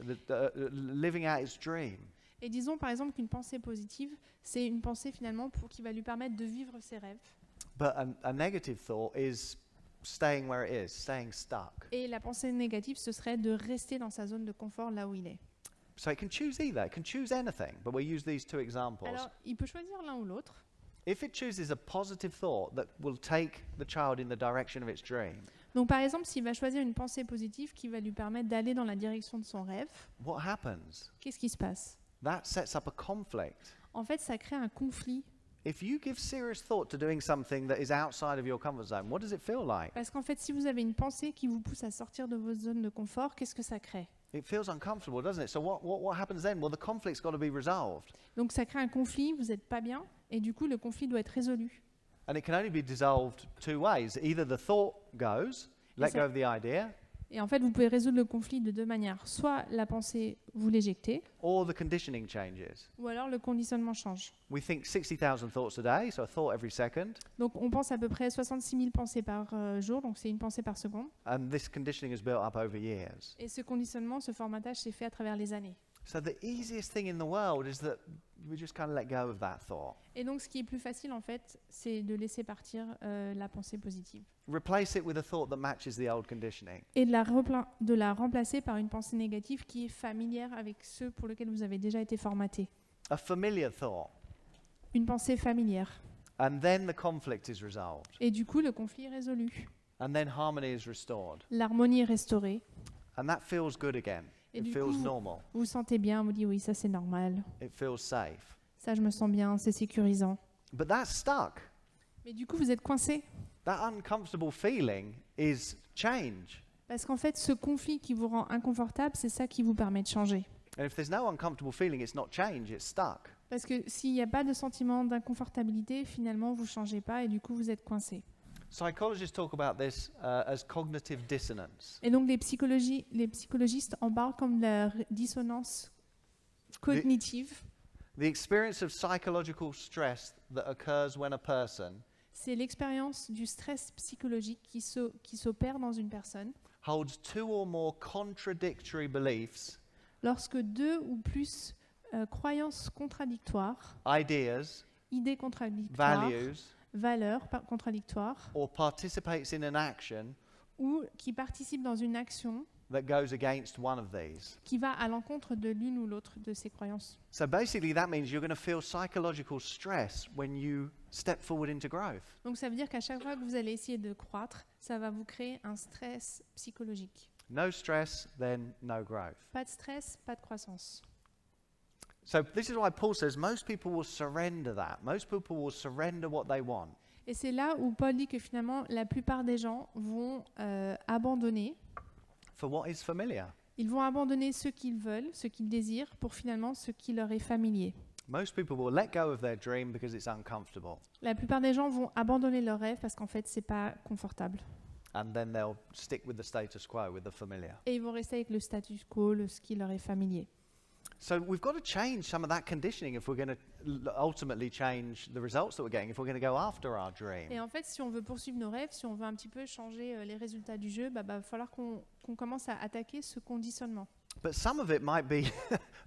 living out its dream. Et disons par exemple qu'une pensée positive, c'est une pensée finalement qui va lui permettre de vivre ses rêves. But a negative thought is staying where it is, staying stuck. Et la pensée négative, ce serait de rester dans sa zone de confort là où il est. So it can choose either. It can choose anything. But we use these two examples. Alors, il peut choisir l'un ou l'autre. If it chooses a positive thought that will take the child in the direction of its dream, Donc par exemple, s'il va choisir une pensée positive qui va lui permettre d'aller dans la direction de son rêve, what happens? qu'est-ce qui se passe? That sets up a conflict. En fait, ça crée un conflit. If you give serious thought to doing something that is outside of your comfort zone, what does it feel like? Parce qu'en fait, si vous avez une pensée qui vous pousse à sortir de votre zone de confort, qu'est-ce que ça crée? It feels uncomfortable, doesn't it? So what happens then? Well, the conflict's got to be resolved. Donc ça crée un conflit, vous n'êtes pas bien, et du coup, le conflit doit être résolu. And it can only be dissolved two ways. Either the thought goes, let ça- go of the idea, Et en fait, vous pouvez résoudre le conflit de deux manières. Soit la pensée, vous l'éjectez, or the conditioning changes. ou alors le conditionnement change. We think 60,000 thoughts a day, so a thought every second, Donc on pense à peu près 66 000 pensées par jour, donc c'est une pensée par seconde. and this conditioning is built up over years. Et ce conditionnement, ce formatage s'est fait à travers les années. So the easiest thing in the world is that we just kind of let go of that thought. Et donc, ce qui est plus facile, en fait, c'est de laisser partir la pensée positive Replace it with a thought that matches the old conditioning. et de la remplacer par une pensée négative qui est familière avec ceux pour lesquels vous avez déjà été formaté. A familiar thought. Une pensée familière. And then the conflict is resolved. Et du coup, le conflit est résolu. And then harmony is restored. L'harmonie est restaurée. And that feels good again. Et It du feels coup, normal. vous vous sentez bien, vous dites oui, ça c'est normal. It feels safe. Ça, je me sens bien, c'est sécurisant. But that's stuck. Mais du coup, vous êtes coincé. That uncomfortable feeling is change. Parce qu'en fait, ce conflit qui vous rend inconfortable, c'est ça qui vous permet de changer. And if there's no uncomfortable feeling, it's not change, it's stuck. Parce que s'il n'y a pas de sentiment d'inconfortabilité, finalement, vous ne changez pas et du coup, vous êtes coincé. Psychologists talk about this as cognitive dissonance. Et donc, les psychologistes en parlent comme la dissonance cognitive. The experience of psychological stress that occurs when a person C'est l'expérience du stress psychologique qui s'opère dans une personne holds two or more contradictory beliefs, lorsque deux ou plus croyances contradictoires, ideas, idées contradictoires, values, valeurs contradictoires, or participates in an action ou qui participent dans une action that goes against one of these. qui va à l'encontre de l'une ou l'autre de ces croyances. So basically that means you're going to feel psychological stress when you step forward into growth. Donc ça veut dire qu'à chaque fois que vous allez essayer de croître, ça va vous créer un stress psychologique. No stress, then no growth. Pas de stress, pas de croissance. So this is why Paul says most people will surrender that. Most people will surrender what they want. Et c'est là où Paul dit que finalement, la plupart des gens vont abandonner. For what is familiar. Ils vont abandonner ce qu'ils veulent, ce qu'ils désirent, pour finalement ce qui leur est familier. Most people will let go of their dream because it's uncomfortable. La plupart des gens vont abandonner leur rêve parce qu'en fait, c'est pas confortable. And then they'll stick with the status quo, with the familiar. Et ils vont rester avec le status quo, ce qui leur est familier. So we've got to change some of that conditioning if we're going to ultimately change the results that we're getting, if we're going to go after our dream. Et en fait, si on veut poursuivre nos rêves, si on veut un petit peu changer les résultats du jeu, va falloir qu'on commence à attaquer ce conditionnement. But some of it might be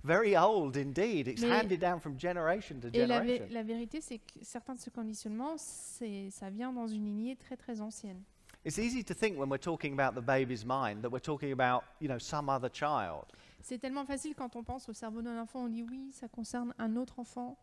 very old indeed. It's Mais- handed down from generation to Et generation. la vérité, c'est que certains de ce conditionnement, ça vient dans une lignée très très ancienne. It's easy to think when we're talking about the baby's mind that we're talking about, some other child. C'est tellement facile quand on pense au cerveau d'un enfant, on dit oui, ça concerne un autre enfant.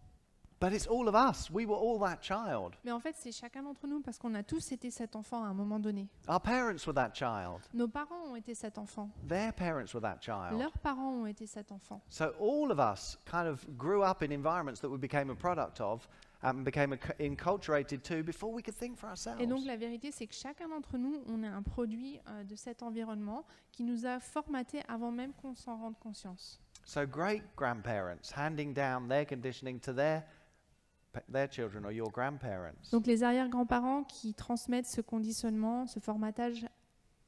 But it's all of us. We were all that child. Mais en fait, c'est chacun d'entre nous parce qu'on a tous été cet enfant à un moment donné. Our parents were that child. Nos parents ont été cet enfant. Their parents were that child. Leurs parents ont été cet enfant. So all of us kind of grew up in environments that we became a product of and became enculturated to before we could think for ourselves. Et donc la vérité, c'est que chacun d'entre nous, on est un produit de cet environnement qui nous a formatés avant même qu'on s'en rende conscience. So great-grandparents handing down their conditioning to their children or your grandparents. Donc les arrière-grands-parents qui transmettent ce conditionnement, ce formatage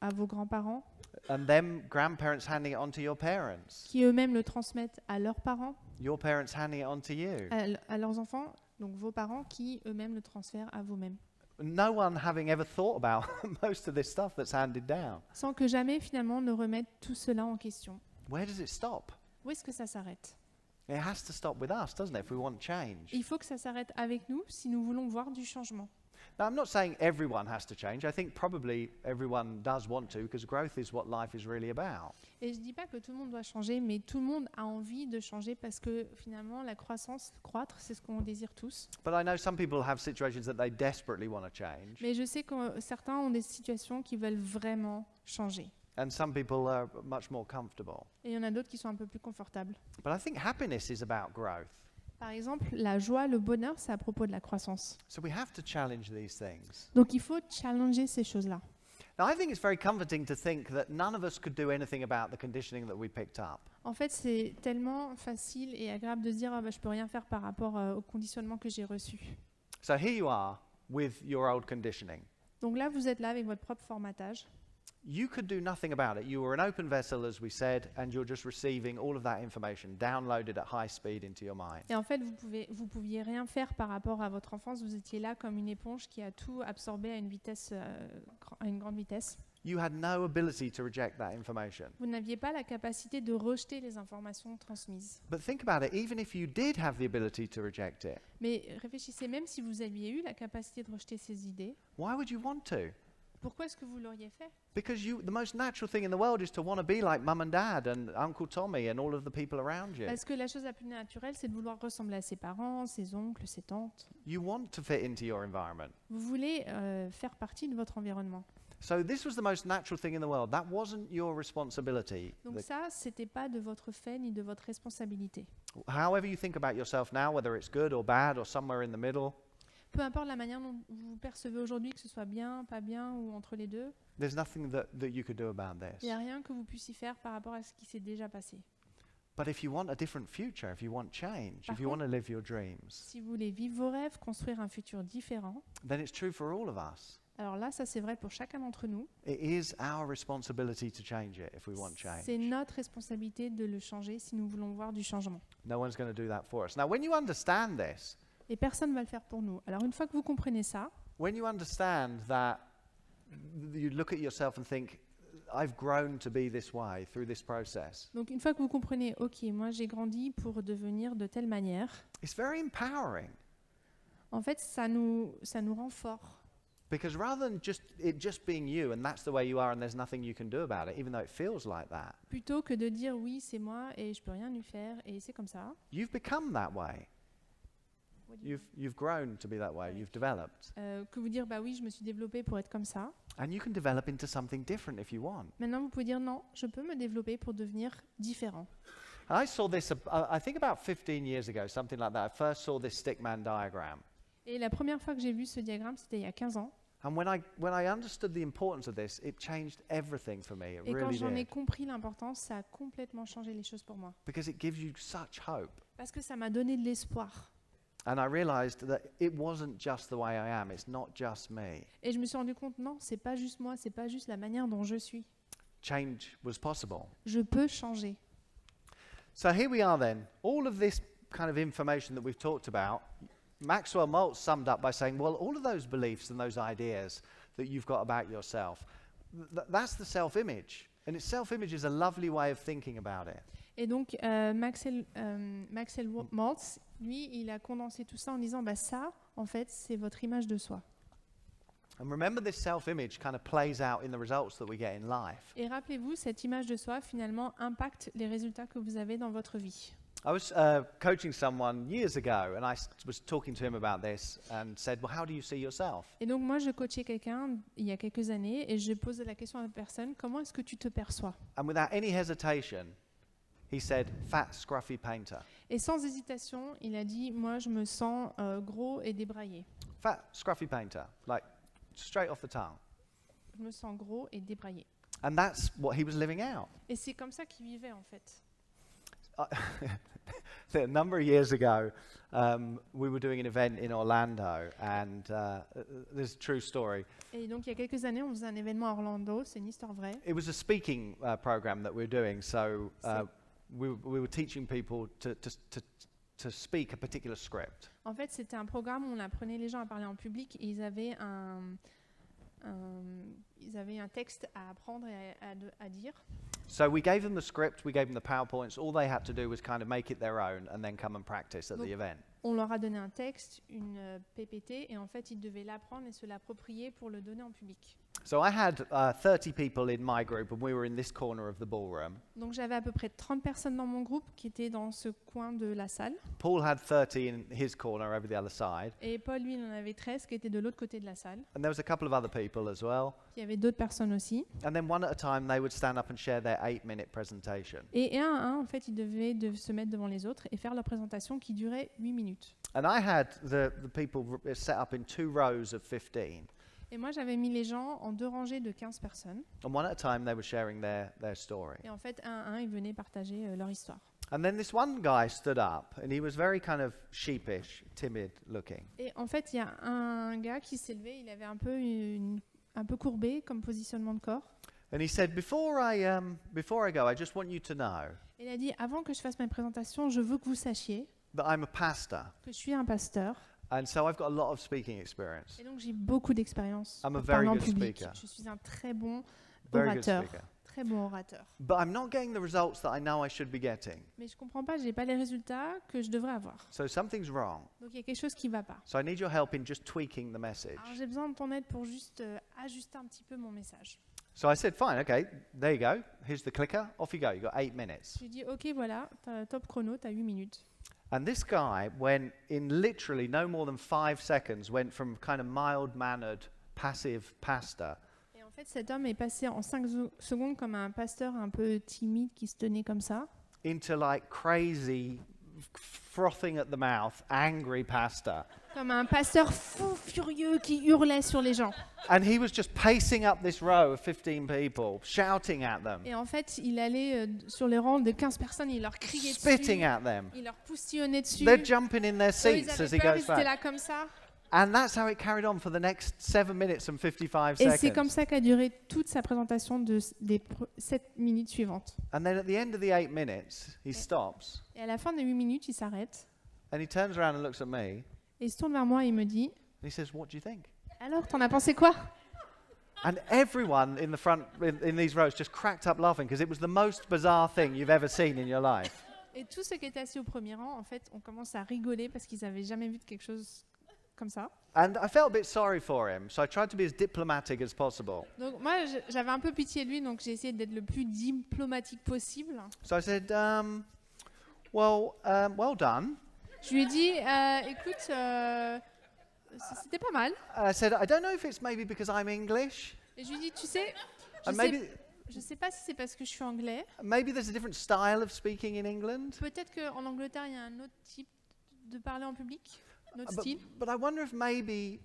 à vos grands-parents, And them grandparents handing it on to your parents. qui eux-mêmes le transmettent à leurs parents, Your parents handing it on to you. à leurs enfants, donc vos parents qui eux-mêmes le transfèrent à vous-mêmes. No one having ever thought about most of this stuff that's handed down. Sans que jamais finalement ne remettent tout cela en question. Where does it stop? Où est-ce que ça s'arrête? It has to stop with us, doesn't it, if we want change? Il faut que ça s'arrête avec nous si nous voulons voir du changement. Now, I'm not saying everyone has to change. I think probably everyone does want to, because growth is what life is really about. Et je ne dis pas que tout le monde doit changer, mais tout le monde a envie de changer parce que finalement la croissance, croître, c'est ce qu'on désire tous. But I know some people have situations that they desperately want to change, Mais je sais que certains ont des situations qui veulent vraiment changer. and some people are much more comfortable. Et il y en a d'autres qui sont un peu plus confortables. But I think happiness is about growth. Par exemple, la joie, le bonheur, c'est à propos de la croissance. So we have to challenge these things. Donc il faut challenger ces choses-là. Now, I think it's very comforting to think that none of us could do anything about the conditioning that we picked up. En fait, c'est tellement facile et agréable de se dire je peux rien faire par rapport au conditionnement que j'ai reçu. So here you are with your old conditioning. Donc là, vous êtes là avec votre propre formatage. You could do nothing about it. You were an open vessel, as we said, and you're just receiving all of that information downloaded at high speed into your mind. Et en fait, vous pouviez rien faire par rapport à votre enfance. Vous étiez là comme une éponge qui a tout absorbé à une vitesse, à une grande vitesse. you had no ability to reject that information. Vous n'aviez pas la capacité de rejeter les informations transmises. But think about it, even if you did have the ability to reject it, Mais réfléchissez, même si vous aviez eu la capacité de rejeter ces idées, why would you want to? pourquoi est-ce que vous l'auriez fait? Because the most natural thing in the world is to want to be like Mum and Dad and Uncle Tommy and all of the people around you. Parce que la chose la plus naturelle, c'est de vouloir ressembler à ses parents, ses oncles, ses tantes. You want to fit into your environment. Vous voulez faire partie de votre environnement. So this was the most natural thing in the world. That wasn't your responsibility. Donc ça, c'était pas de votre fait ni de votre responsabilité. However you think about yourself now, whether it's good or bad or somewhere in the middle, Peu importe la manière dont vous vous percevez aujourd'hui, que ce soit bien, pas bien ou entre les deux, there's nothing that you could do about il this. n'y a rien que vous puissiez faire par rapport à ce qui s'est déjà passé. But if you want a different future, if you want change, Par if you want contre, to live your dreams, Si vous voulez vivre vos rêves, construire un futur différent, then it's true for all of us. alors là, ça c'est vrai pour chacun d'entre nous. It is our responsibility to change it if we want change. C'est notre responsabilité de le changer si nous voulons voir du changement. No one's going to do that for us. Now, when you understand this, Et personne ne va le faire pour nous. Alors une fois que vous comprenez ça, when you understand that you look at yourself and think, I've grown to be this way through this process, donc une fois que vous comprenez, ok, moi j'ai grandi pour devenir de telle manière, it's very empowering. en fait ça nous rend forts. Because rather than it just being you and that's the way you are and there's nothing you can do about it, even though it feels like that, Plutôt que de dire oui c'est moi et je peux rien y faire et c'est comme ça. you've become that way. You've grown to be that way. You've developed. Que vous dire bah oui je me suis développée pour être comme ça. And you can develop into something different if you want. Maintenant vous pouvez dire non, je peux me développer pour devenir différent. And I saw this, I think about 15 years ago, something like that. I first saw this stickman diagram. Et la première fois que j'ai vu ce diagramme, c'était il y a 15 ans. And when I understood the importance of this, it changed everything for me. It Et quand really j'en ai did. compris l'importance, ça a complètement changé les choses pour moi. Because it gives you such hope. Parce que ça m'a donné de l'espoir. And I realized that it wasn't just the way I am. It's not just me. Et je me suis rendu compte, non, c'est pas juste moi, c'est pas juste la manière dont je suis. Change was possible. Je peux changer. So here we are then. All of this kind of information that we've talked about, Maxwell Maltz summed up by saying, well, all of those beliefs and those ideas that you've got about yourself, that's the self-image. And self-image is a lovely way of thinking about it. Et donc, Maxwell Maltz, lui, il a condensé tout ça en disant, bah ça, en fait, c'est votre image de soi. And remember, this self-image kind of plays out in the results that we get in life. Et rappelez-vous, cette image de soi, finalement, impacte les résultats que vous avez dans votre vie. I was coaching someone years ago, and I was talking to him about this and said, well, how do you see yourself? Et donc, moi, je coachais quelqu'un il y a quelques années et je posais la question à la personne, comment est-ce que tu te perçois? And without any hesitation, he said, fat, scruffy painter. Et sans hésitation, il a dit, moi, je me sens gros et débraillé. Fat, scruffy painter, like straight off the tongue. Je me sens gros et débraillé. And that's what he was living out. Et c'est comme ça qu'il vivait, en fait. A number of years ago, we were doing an event in Orlando, and this is a true story. Et donc, il y a quelques années, on faisait un événement à Orlando, c'est une histoire vraie. It was a speaking program that we were doing, so we were teaching people to speak a particular script. En fait, c'était un programme où on apprenait les gens à parler en public et ils avaient un texte à apprendre et à dire. So we gave them the script, we gave them the PowerPoints. All they had to do was kind of make it their own and then come and practice at the event. On leur a donné un texte, une PPT, et en fait, ils devaient l'apprendre et se l'approprier pour le donner en public. So I had 30 people in my group, and we were in this corner of the ballroom. Donc j'avais à peu près 30 personnes dans mon groupe qui étaient dans ce coin de la salle. Paul had 30 in his corner over the other side. Et Paul, lui, il en avait 13 qui étaient de l'autre côté de la salle. And there was a couple of other people as well. Il y avait d'autres personnes aussi. And then one at a time, they would stand up and share their 8-minute presentation. Et un à un, en fait, ils devaient se mettre devant les autres et faire leur présentation qui durait 8 minutes. And I had the people set up in 2 rows of 15. Et moi, j'avais mis les gens en 2 rangées de 15 personnes. And one at a time, they were sharing their story. Et en fait, un à un, ils venaient partager leur histoire. And then this one guy stood up, and he was very kind of sheepish, timid looking. Et en fait, il y a un gars qui s'est levé, il avait un peu courbé comme positionnement de corps. And he said, before I go, I just want you to know Et il a dit, avant que je fasse ma présentation, je veux que vous sachiez that I'm a pastor. que je suis un pasteur. And so I've got a lot of speaking experience. Et donc, j'ai beaucoup d'expérience I'm a pour very parler en good public. speaker. Je suis un très bon Very good orateur, speaker. très bon orateur. But I'm not getting the results that I know I should be getting. Mais je comprends pas, j'ai pas les résultats que je devrais avoir. So something's wrong. Donc il y a quelque chose qui va pas. So I need your help in just tweaking the message. Alors j'ai besoin de ton aide pour juste ajuster un petit peu mon message. So I said, fine, okay, there you go. Here's the clicker. Off you go. You've got 8 minutes. Je lui ai dit, ok, voilà, t'as top chrono, t'as 8 minutes. And this guy, when in literally no more than 5 seconds, went from kind of mild-mannered, passive pastor Et en fait, cet homme est passé en 5 secondes comme un pasteur un peu timide qui se tenait comme ça, into like crazy, frothing at the mouth, angry pastor. comme un pasteur fou, furieux qui hurlait sur les gens. And he was just pacing up this row of 15 people, shouting at them, Et en fait, il allait sur les rangs de 15 personnes, il leur criait spitting dessus, at them. il leur poustillonnait dessus. They're jumping in their Eux, ils seats as avaient he peur, ils goes étaient back. là comme ça. And that's how it carried on for the next 7 minutes and 55 Et c'est comme seconds. ça qu'a duré toute sa présentation des 7 minutes suivantes. And then at the end of the 8 minutes, he stops Et à la fin des 8 minutes, il s'arrête and he turns around and looks at me et il se tourne vers moi et il me dit and he says, "What do you think?" « Alors, t'en as pensé quoi ?» And everyone in the front, in these rows, just cracked up laughing because it was the most bizarre thing you've ever seen in your life. Et tous ceux qui étaient assis au premier rang, en fait, on commence à rigoler parce qu'ils n'avaient jamais vu de quelque chose comme ça. And I felt a bit sorry for him, so I tried to be as diplomatic as possible. Donc moi, j'avais un peu pitié de lui, donc j'ai essayé d'être le plus diplomatique possible. So I said, well done. Je lui ai dit, écoute, c'était pas mal. I said, I don't know if it's maybe because I'm English. Et je lui ai dit, tu sais, And maybe je sais pas si c'est parce que je suis anglais. there's a different style of speaking in England. Peut-être qu'en Angleterre, il y a un autre type de parler en public, un autre But, style. but I wonder if maybe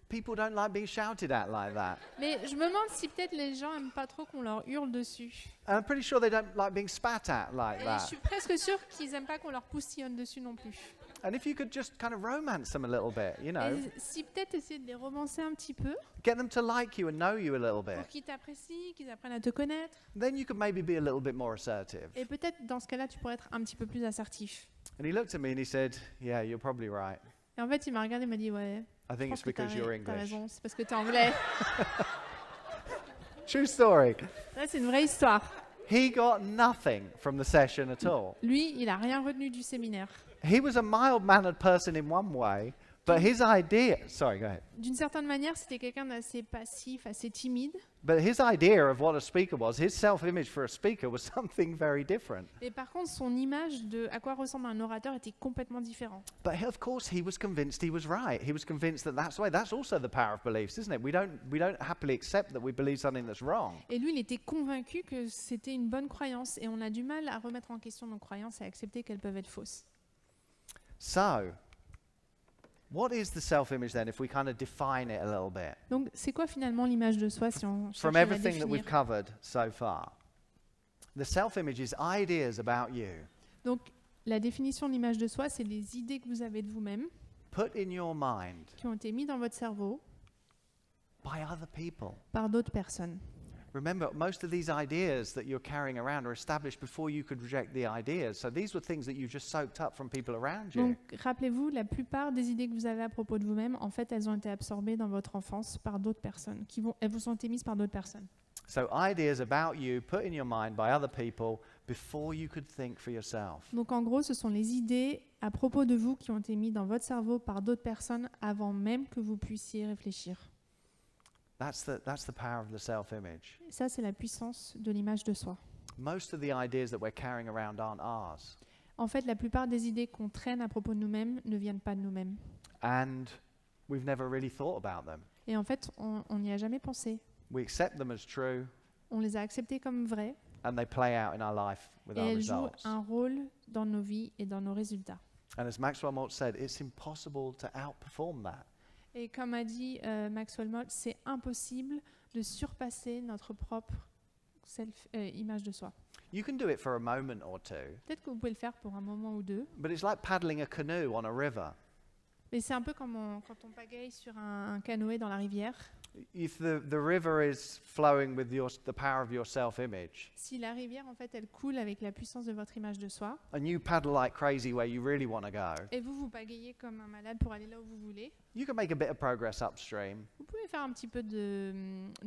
people don't like being shouted at like that. Mais je me demande si peut-être les gens aiment pas trop qu'on leur hurle dessus. And I'm pretty sure they don't like being spat at like Et je that. suis presque sûre qu'ils aiment pas qu'on leur poustillonne dessus non plus. And if you could just kind of romance them a little bit, you know, Et si peut-être essayer de les romancer un petit peu get them to like you and know you a little pour bit, qu'ils t'apprécient, qu'ils apprennent à te connaître. then you could maybe be a little bit more assertive. Et peut-être dans ce cas-là, tu pourrais être un petit peu plus assertif. And he looked at me and he said, yeah, you're probably right. Et en fait, il m'a regardé et m'a dit, ouais, I je think pense it's que t'as because you're t'as English. raison, c'est parce que t'es anglais. True story. Là, c'est une vraie histoire. He got nothing from the session at all. Lui, il a rien retenu du séminaire. He was a mild-mannered person in one way, but his idea, sorry, go ahead. D'une certaine manière, c'était quelqu'un d'assez passif, assez timide. But his idea of what a speaker was, his self-image for a speaker was something very different. Et par contre, son image de à quoi ressemble un orateur était complètement différente. But of course, he was convinced he was right. He was convinced that that's the way. That's also the power of beliefs, isn't it? We don't happily accept that we believe something that's wrong. Et lui, il était convaincu que c'était une bonne croyance. Et on a du mal à remettre en question nos croyances et à accepter qu'elles peuvent être fausses. So, what is the self-image then if we kind of define it a little bit? Donc, c'est quoi finalement l'image de soi si on cherche From à la everything that we've définir? covered so far. The self-image is ideas about you Donc, la définition de l'image de soi, c'est les idées que vous avez de vous-même, put in your mind qui ont été mises dans votre cerveau by other people. par d'autres personnes. Remember, most of these ideas that you're carrying around are established before you could reject the ideas. So these were things that you just soaked up from people around you. Donc, rappelez-vous, la plupart des idées que vous avez à propos de vous-même, en fait, elles ont été absorbées dans votre enfance par d'autres personnes, elles vous ont été mises par d'autres personnes. So ideas about you put in your mind by other people before you could think for yourself. Donc, en gros, ce sont les idées à propos de vous qui ont été mises dans votre cerveau par d'autres personnes avant même que vous puissiez réfléchir. That's the power of the self-image. Et ça, c'est la puissance de l'image de soi. Most of the ideas that we're carrying around aren't ours. En fait, la plupart des idées qu'on traîne à propos de nous-mêmes ne viennent pas de nous-mêmes. And we've never really thought about them. Et en fait, on n'y a jamais pensé. We accept them as true, On les a acceptées comme vraies and they play out in our life with et our elles jouent results. un rôle dans nos vies et dans nos résultats. And as Maxwell Maltz said, it's impossible to outperform that. Et comme a dit Maxwell Maltz, c'est impossible de surpasser notre propre image de soi. You can do it for a moment or two, Peut-être que vous pouvez le faire pour un moment ou deux, but it's like paddling a canoe on a river. mais c'est un peu comme quand on pagaille sur un canoë dans la rivière. If the river is flowing with the power of your self-image, Si la rivière, en fait, elle coule avec la puissance de votre image de soi, and you paddle like crazy where you really want to go, et vous, vous pagayez comme un malade pour aller là où vous voulez, you can make a bit of progress upstream, vous pouvez faire un petit peu de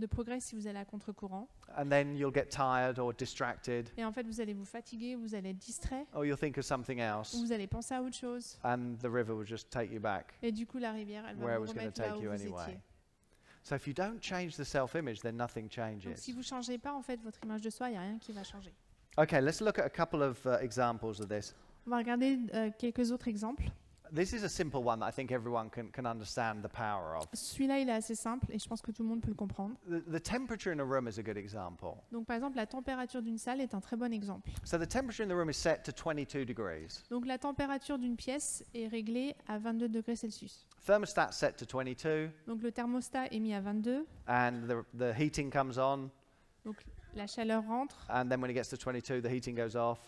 progrès si vous allez à contre-courant. and then you'll get tired or distracted, Et en fait, vous allez vous fatiguer, vous allez être distrait, or you'll think of something else, ou vous allez penser à autre chose. and the river will just take you back Et du coup, la rivière, elle where it va was vous going to remettre là take où you vous anyway. étiez. So if you don't change the self-image, then nothing Donc, changes. si vous ne changez pas, en fait, votre image de soi, il n'y a rien qui va changer. Okay, let's look at a couple of examples of this. On va regarder quelques autres exemples. This is a simple one that I think everyone can understand the power of. Celui-là, il est assez simple et je pense que tout le monde peut le comprendre. The temperature in a room is a good example. Donc, par exemple, la température d'une salle est un très bon exemple. So the temperature in the room is set to 22 degrees. Donc, la température d'une pièce est réglée à 22 degrés Celsius. Thermostat set to 22, Donc, le thermostat est mis à 22. and the heating comes on, Donc, la chaleur rentre. and then when it gets to 22, the heating goes off,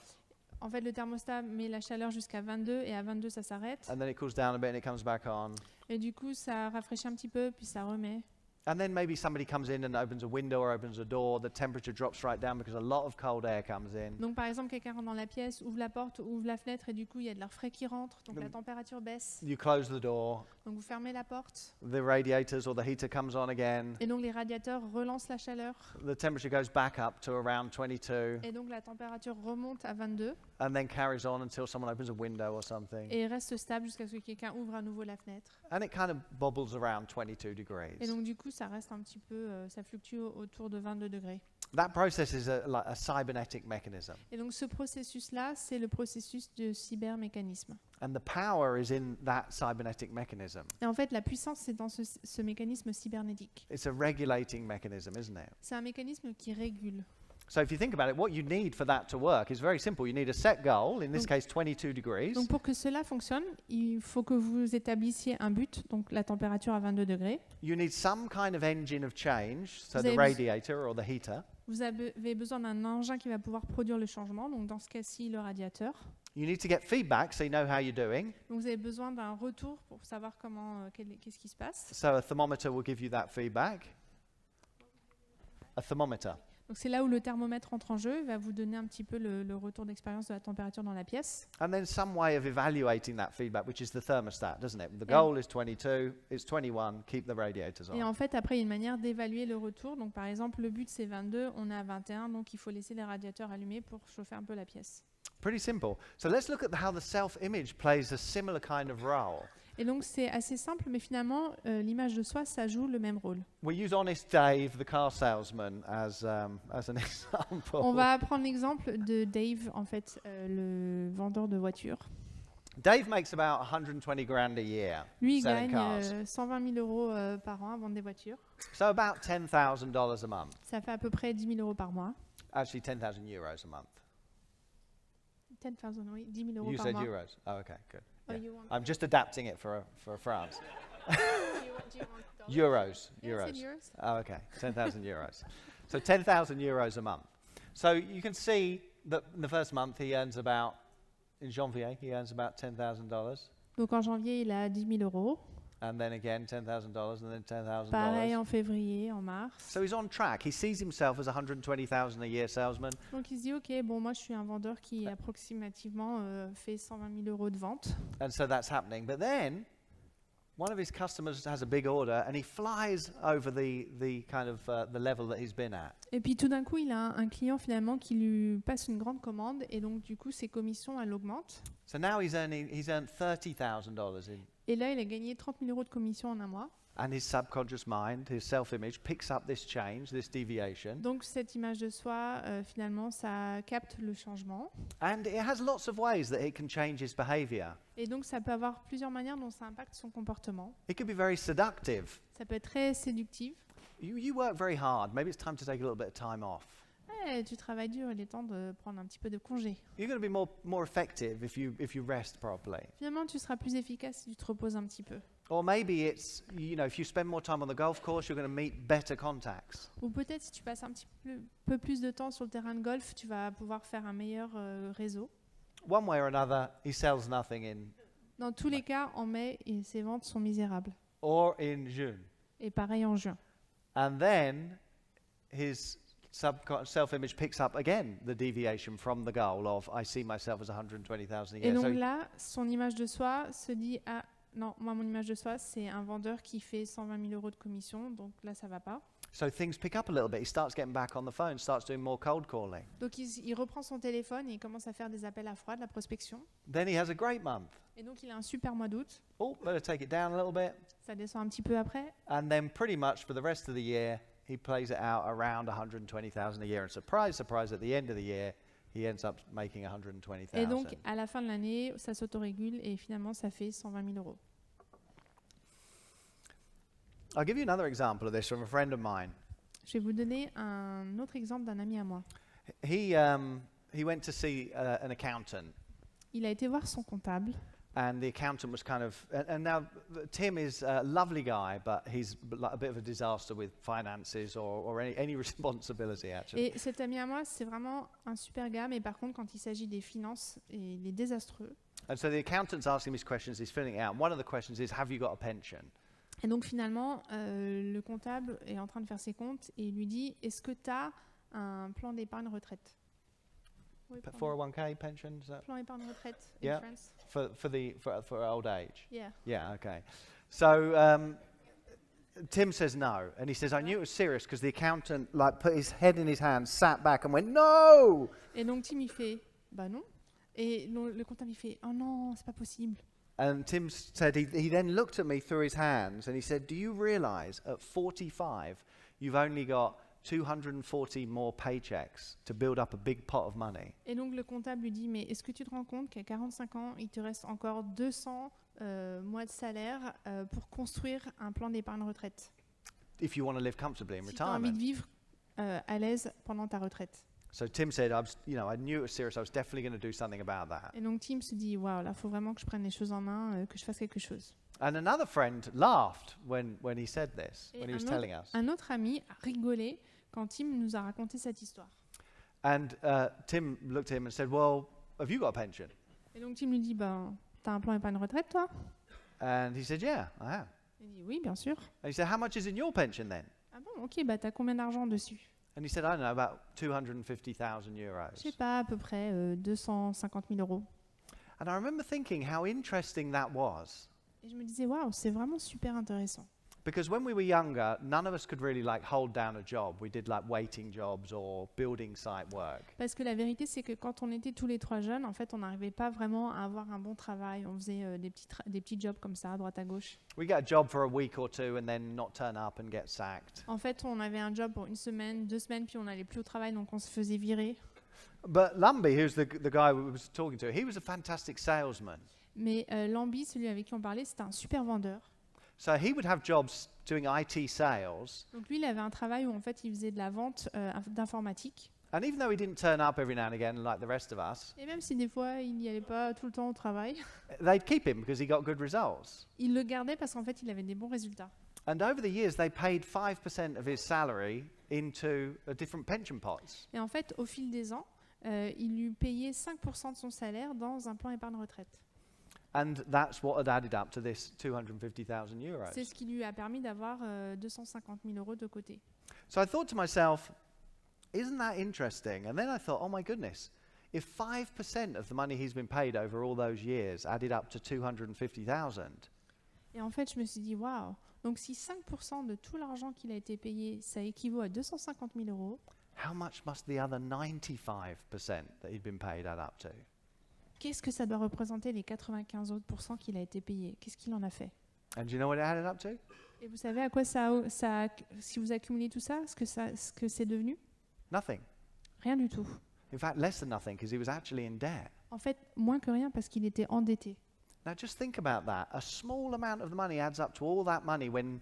En fait, le thermostat met la chaleur jusqu'à 22 et à 22, ça s'arrête. and then it cools down a bit and it comes back on. Et du coup, ça rafraîchit un petit peu, puis ça remet. And then maybe somebody comes in and opens a window or opens a door, the temperature drops right down because a lot of cold air comes in. Donc, par exemple, quelqu'un rentre dans la pièce, ouvre la porte, ouvre la fenêtre, et du coup, il y a de l'air frais qui rentre. Donc, la température baisse. You close the door, Donc, vous fermez la porte. the radiators or the heater comes on again, Et donc, les radiateurs relancent la chaleur. the temperature goes back up to around 22, Et donc, la température remonte à 22 and then carries on until someone opens a window or something. et reste stable jusqu'à ce que quelqu'un ouvre à nouveau la fenêtre. And it kind of bobbles around 22 Et degrees. donc, du coup, ça reste un petit peu, ça fluctue autour de 22 degrés. That process is like a cybernetic mechanism. Et donc, ce processus-là, c'est le processus de cybermécanisme. And the power is in that cybernetic mechanism. Et en fait, la puissance, c'est dans ce mécanisme cybernétique. It's a regulating mechanism, isn't it? C'est un mécanisme qui régule. So if you think about it, what you need for that to work is very simple. You need a set goal, in this Donc- case 22 degrees. Donc, pour que cela fonctionne, il faut que vous établissiez un but, donc la température à 22 degrés. You need some kind of engine of change, so Vous the avez radiator or the heater. Vous avez besoin d'un engin qui va pouvoir produire le changement, donc dans ce cas-ci, le radiateur. You need to get feedback so you know how you're doing. Donc, vous avez besoin d'un retour pour savoir qu'est-ce qui se passe. So a thermometer will give you that feedback. A thermometer. Donc, c'est là où le thermomètre entre en jeu, il va vous donner un petit peu le retour d'expérience de la température dans la pièce. And then some way of evaluating that feedback, which is the thermostat, doesn't it? The Yeah. goal is 22, it's 21, keep the radiators Et on. en fait, après, il y a une manière d'évaluer le retour. Donc, par exemple, le but, c'est 22, on est à 21, donc il faut laisser les radiateurs allumés pour chauffer un peu la pièce. Pretty simple. So let's look at how the self-image plays a similar kind of role. Et donc, c'est assez simple, mais finalement, l'image de soi, ça joue le même rôle. We use Honest Dave, the car salesman, as an example. On va prendre l'exemple de Dave, en fait, le vendeur de voitures. Dave makes about 120 grand a year Lui, il selling gagne cars. 120 000 euros par an à vendre des voitures. So about $10,000 a month. Ça fait à peu près 10 000 euros par mois. Actually, 10,000 euros a month. 10,000, oui, 10 000 euros You par said mois. euros. Oh, okay, good. Oh, Yeah. you want- I'm just adapting it for France. do you want dollars? Euros. Yeah, I Euros. said euros. Oh, okay. 10,000 euros. So 10,000 euros a month. So you can see that in the first month he earns about, in janvier, he earns about $10,000. Donc en janvier, il a 10 000 euros. And then again $10,000 and then Pareil $10,000. en février, en mars. So he's on track. He sees himself as a 120,000 a year salesman. Donc il se dit, OK, bon, moi je suis un vendeur qui approximativement fait 120 000 euros de vente. And so that's happening. But then one of his customers has a big order and he flies over the kind of the level that he's been at. Et puis tout d'un coup, il a un client finalement qui lui passe une grande commande et donc du coup, ses commissions, elles augmentent. So now he's earned $30,000 in. Et là, il a gagné 30 000 euros de commission en un mois. And his subconscious mind, his self-image, picks up this change, this deviation. Donc cette image de soi, finalement, ça capte le changement. And it has lots of ways that it can change his behavior. Et donc ça peut avoir plusieurs manières dont ça impacte son comportement. It could be very seductive. Ça peut être très séductif. You work very hard. Maybe it's time to take a little bit of time off. Ouais, tu travailles dur, il est temps de prendre un petit peu de congé. You're going to be more effective if you rest properly. Finalement, tu seras plus efficace si tu te reposes un petit peu. Or maybe it's, if you spend more time on the golf course, you're going to meet better contacts. Ou peut-être si tu passes un petit peu plus de temps sur le terrain de golf, tu vas pouvoir faire un meilleur réseau. One way or another, he sells nothing in, Dans tous les cas, en mai, ses ventes sont misérables. or in June. Et pareil en juin. And then his self-image picks up again the deviation from the goal of I see myself as 120,000 a Et year. donc So là, son image de soi se dit ah non, moi mon image de soi c'est un vendeur qui fait 120 000 euros de commission, donc là ça va pas. So things pick up a little bit. He starts getting back on the phone, starts doing more cold calling. Donc il reprend son téléphone et il commence à faire des appels à froid, de la prospection. Then he has a great month. Et donc il a un super mois d'août. Oh, better take it down a little bit. Ça descend un petit peu après. And then pretty much for the rest of the year, he plays it out around 120,000 a year. And surprise, surprise, at the end of the year, he ends up making 120,000. Et donc à la fin de l'année, ça s'autorégule et finalement ça fait 120 000 euros. I'll give you another example of this from a friend of mine. Je vais vous donner un autre exemple d'un ami à moi. He went to see an accountant. Il a été voir son comptable. And the accountant was kind of, and now Tim is a lovely guy, but he's like a bit of a disaster with finances or any responsibility actually. Et cet ami à moi, c'est vraiment un super gars, mais par contre, quand il s'agit des finances, il est désastreux. And so the accountant's asking him these questions, he's filling it out. And one of the questions is, have you got a pension? Et donc finalement, le comptable est en train de faire ses comptes et il lui dit, est-ce que tu as un plan d'épargne retraite? Oui, 401k pension, is that? Plan épargne retraite, Yeah. insurance. For old age? Yeah. Yeah, okay. So Tim says no, and he says, I knew it was serious because the accountant like put his head in his hands, sat back and went, no! Et donc Tim il fait, bah non. Et le comptable il fait, oh non, c'est pas possible. And Tim said, he then looked at me through his hands and he said, do you realize at 45 you've only got 240 more paychecks to build up a big pot of money? Et donc le comptable lui dit, mais est-ce que tu te rends compte qu'à 45 ans, il te reste encore 200 mois de salaire pour construire un plan d'épargne retraite? If you want to live comfortably in Si tu as envie retirement. de vivre à l'aise pendant ta retraite. So Tim said, I knew it was serious. I was definitely going to do something about that. Et donc Tim se dit, waouh, là, il faut vraiment que je prenne les choses en main, que je fasse quelque chose. And another friend laughed when he said this, Et when he was telling us. un autre ami a rigolé quand Tim nous a raconté cette histoire. And Tim looked at him and said, well, have you got a pension? Et donc Tim lui dit, ben, t'as un plan épargne retraite, toi? And he said, yeah, I have. Il dit, oui, bien sûr. And he said, how much is in your pension then? Ah bon, ok, bah t'as combien d'argent dessus? And he said, I don't know, about 250,000 euros. Je sais pas, à peu près 250 000 euros. And I remember thinking how interesting that was. Et je me disais, waouh, c'est vraiment super intéressant. Because when we were younger, none of us could really like hold down a job. We did like waiting jobs or building site work. Parce que la vérité, c'est que quand on était tous les trois jeunes, en fait, on n'arrivait pas vraiment à avoir un bon travail. On faisait des petits jobs comme ça, à droite à gauche. We get a job for a week or two and then not turn up and get sacked. En fait, on avait un job pour une semaine, 2 semaines, puis on n'allait plus au travail, donc on se faisait virer. But Lumby, who's the guy we was talking to, he was a fantastic salesman. Mais Lambi, celui avec qui on parlait, c'était un super vendeur. So he would have jobs doing IT sales. Donc lui, il avait un travail où en fait, il faisait de la vente d'informatique. And even though he didn't turn up every now and again like the rest of us, Et même si des fois, il n'y allait pas tout le temps au travail, they'd keep him because he got good results. il le gardait parce qu'en fait, il avait des bons résultats. And over the years, they paid 5% of his salary into different pension pots. Et en fait, au fil des ans, il lui payait 5% de son salaire dans un plan épargne retraite. And that's what had added up to this 250,000 euros. C'est ce qui lui a permis d'avoir 250 000 euros de côté. So I thought to myself, isn't that interesting? And then I thought, oh my goodness, if 5% of the money he's been paid over all those years added up to 250,000, Et en fait, je me suis dit, waouh, donc si 5% de tout l'argent qu'il a été payé, ça équivaut à 250 000 euros, how much must the other 95% that he'd been paid add up to? qu'est-ce que ça doit représenter les 95 autres pourcents qu'il a été payé? Qu'est-ce qu'il en a fait? And do you know what it added up to? Et vous savez à quoi si vous accumulez tout ça, ce que c'est devenu? Nothing. Rien du tout. In fact, less than nothing because he was actually in debt. En fait, moins que rien parce qu'il était endetté. Now just think about that. A small amount of the money adds up to all that money when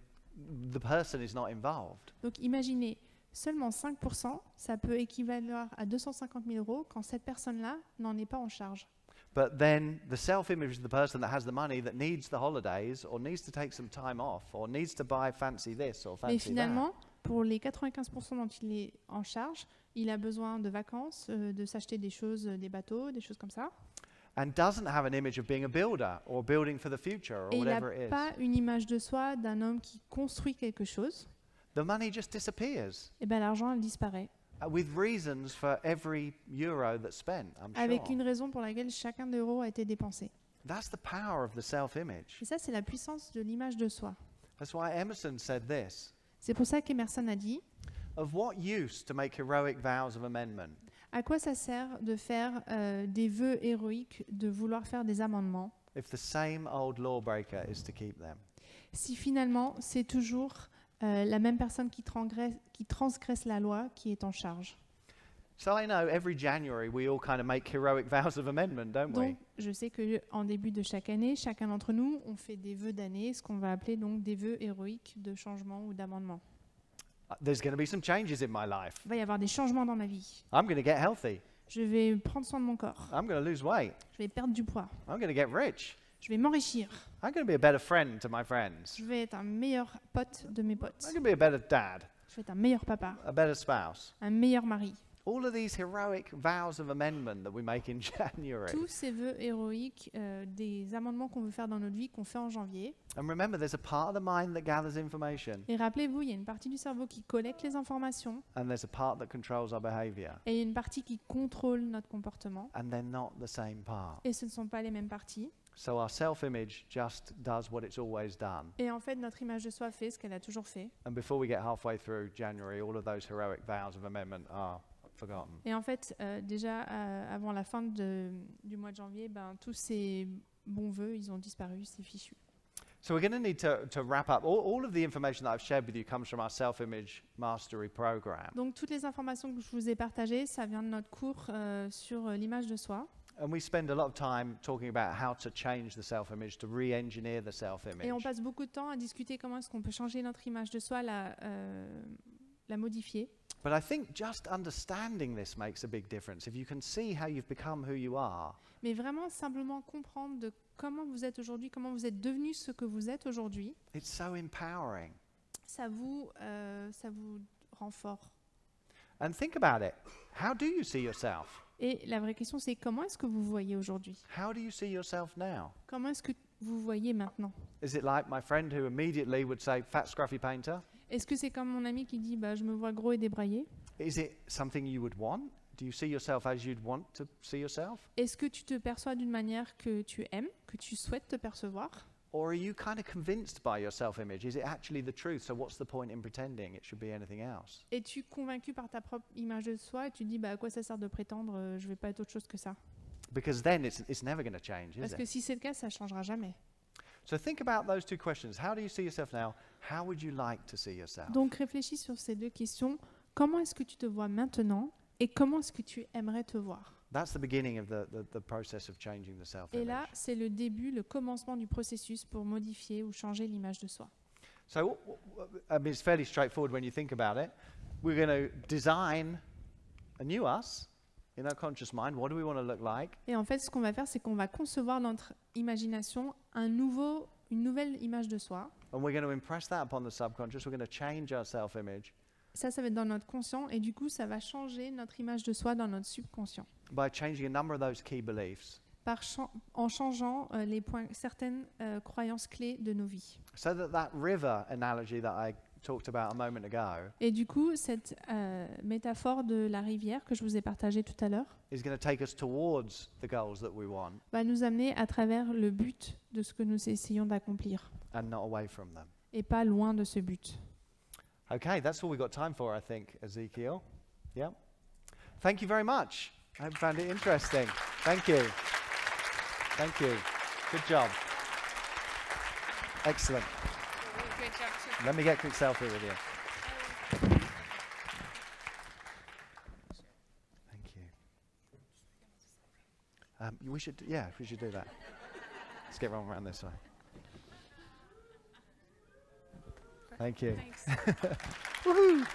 the person is not involved. Donc imaginez, seulement 5%, ça peut équivaloir à 250 000 euros quand cette personne-là n'en est pas en charge. But then the self-image of the person that has the money that needs the holidays or needs to take some time off or needs to buy fancy this or Mais fancy finalement, pour les 95% dont il est en charge, il a besoin de vacances, de s'acheter des choses, des bateaux, des choses comme ça. that, and doesn't have an image of being a builder or building for the future or Et il n'a whatever it is. pas une image de soi d'un homme qui construit quelque chose. the money just disappears. et ben l'argent elle disparaît. With reasons for every euro that's spent, I'm Avec sure. une raison pour laquelle chacun d'euro a été dépensé. That's the power of the self-image. Et ça, c'est la puissance de l'image de soi. That's why Emerson said this. C'est pour ça qu'Emerson a dit, Of what use to make heroic vows of amendment à quoi ça sert de faire des vœux héroïques, de vouloir faire des amendements, if the same old lawbreaker is to keep them? si finalement c'est toujours la même personne qui transgresse la loi qui est en charge. So I know every January we all kind of make heroic vows of amendment, don't we? Donc, je sais qu'en début de chaque année, chacun d'entre nous, on fait des vœux d'année, ce qu'on va appeler donc des vœux héroïques de changement ou d'amendement. There's going to be some changes in my life. Il va y avoir des changements dans ma vie. I'm going to get healthy. Je vais prendre soin de mon corps. I'm going to lose weight. Je vais perdre du poids. I'm going to get rich. Je vais m'enrichir. I'm going to be a better friend to my friends. Je vais être un meilleur pote de mes potes. I'm going to be a better dad, Je vais être un meilleur papa, a better spouse. un meilleur mari. All of these heroic vows of amendment that we make in January. Tous ces vœux héroïques, des amendements qu'on veut faire dans notre vie, qu'on fait en janvier. And remember, there's a part of the mind that gathers information, Et rappelez-vous, il y a une partie du cerveau qui collecte les informations and there's a part that controls our behavior. et il y a une partie qui contrôle notre comportement. And they're not the same part. Et ce ne sont pas les mêmes parties. So our self-image just does what it's always done. Et en fait, notre image de soi fait ce qu'elle a toujours fait. And before we get halfway through January, all of those heroic vows of amendment are forgotten. Et en fait, déjà avant la fin du mois de janvier, tous ces bons vœux, ils ont disparu, c'est fichu. So we're going to need to wrap up. All of the information that I've shared with you comes from our self-image mastery program. Donc toutes les informations que je vous ai partagées, ça vient de notre cours sur l'image de soi. And we spend a lot of time talking about how to change the self-image, to re-engineer the Et on self-image. passe beaucoup de temps à discuter comment est-ce qu'on peut changer notre image de soi, la modifier. But I think just understanding this makes a big difference. If you can see how you've become who you are, Mais vraiment simplement comprendre de comment vous êtes aujourd'hui, comment vous êtes devenu ce que vous êtes aujourd'hui, it's so empowering. ça vous rend fort. And think about it. How do you see yourself? Et la vraie question, c'est comment est-ce que vous voyez aujourd'hui? How do you see yourself now? Comment est-ce que vous voyez maintenant? Is it like my friend who immediately would say, fat, scruffy painter? Est-ce que c'est comme mon ami qui dit je me vois gros et débraillé? Is it something you would want? Do you see yourself as you'd want to see yourself? Est-ce que tu te perçois d'une manière que tu aimes, que tu souhaites te percevoir? Or are you kind of convinced by your self-image? Is it actually the truth? So what's the point in pretending it should be anything else? Es-tu convaincu par ta propre image de soi et tu te dis à quoi ça sert de prétendre je vais pas être autre chose que ça? Because then it's never going to change, is Parce que it? si c'est le cas, ça changera jamais. So think about those two questions. How do you see yourself now? How would you like to see yourself? Donc réfléchis sur ces deux questions. Comment est-ce que tu te vois maintenant et comment est-ce que tu aimerais te voir? That's the beginning of the process of changing the Et self-image. là, c'est le début, le commencement du processus pour modifier ou changer l'image de soi. So I mean, it's fairly straightforward when you think about it. We're going to design a new us in our conscious mind. What do we want to look like? Et en fait, ce qu'on va faire, c'est qu'on va concevoir dans notre imagination une nouvelle image de soi. And we're going to impress that upon the subconscious. We're going to change our self-image Ça va être dans notre conscient et du coup, ça va changer notre image de soi dans notre subconscient. by changing a number of those key beliefs En changeant certaines croyances clés de nos vies. so that river analogy that I talked about a moment ago Et du coup, cette métaphore de la rivière que je vous ai partagée tout à l'heure is going to take us towards the goals that we want va nous amener à travers le but de ce que nous essayons d'accomplir and not away from them. et pas loin de ce but. Okay, that's all we've got time for, I think, Ezekiel. Yeah. Thank you very much. I hope you found it interesting. Thank you. Thank you. Good job. Excellent. Great job too. Let me get a quick selfie with you. Thank you. We should do that. Let's get one around this way. Thank you. Thanks. Woohoo!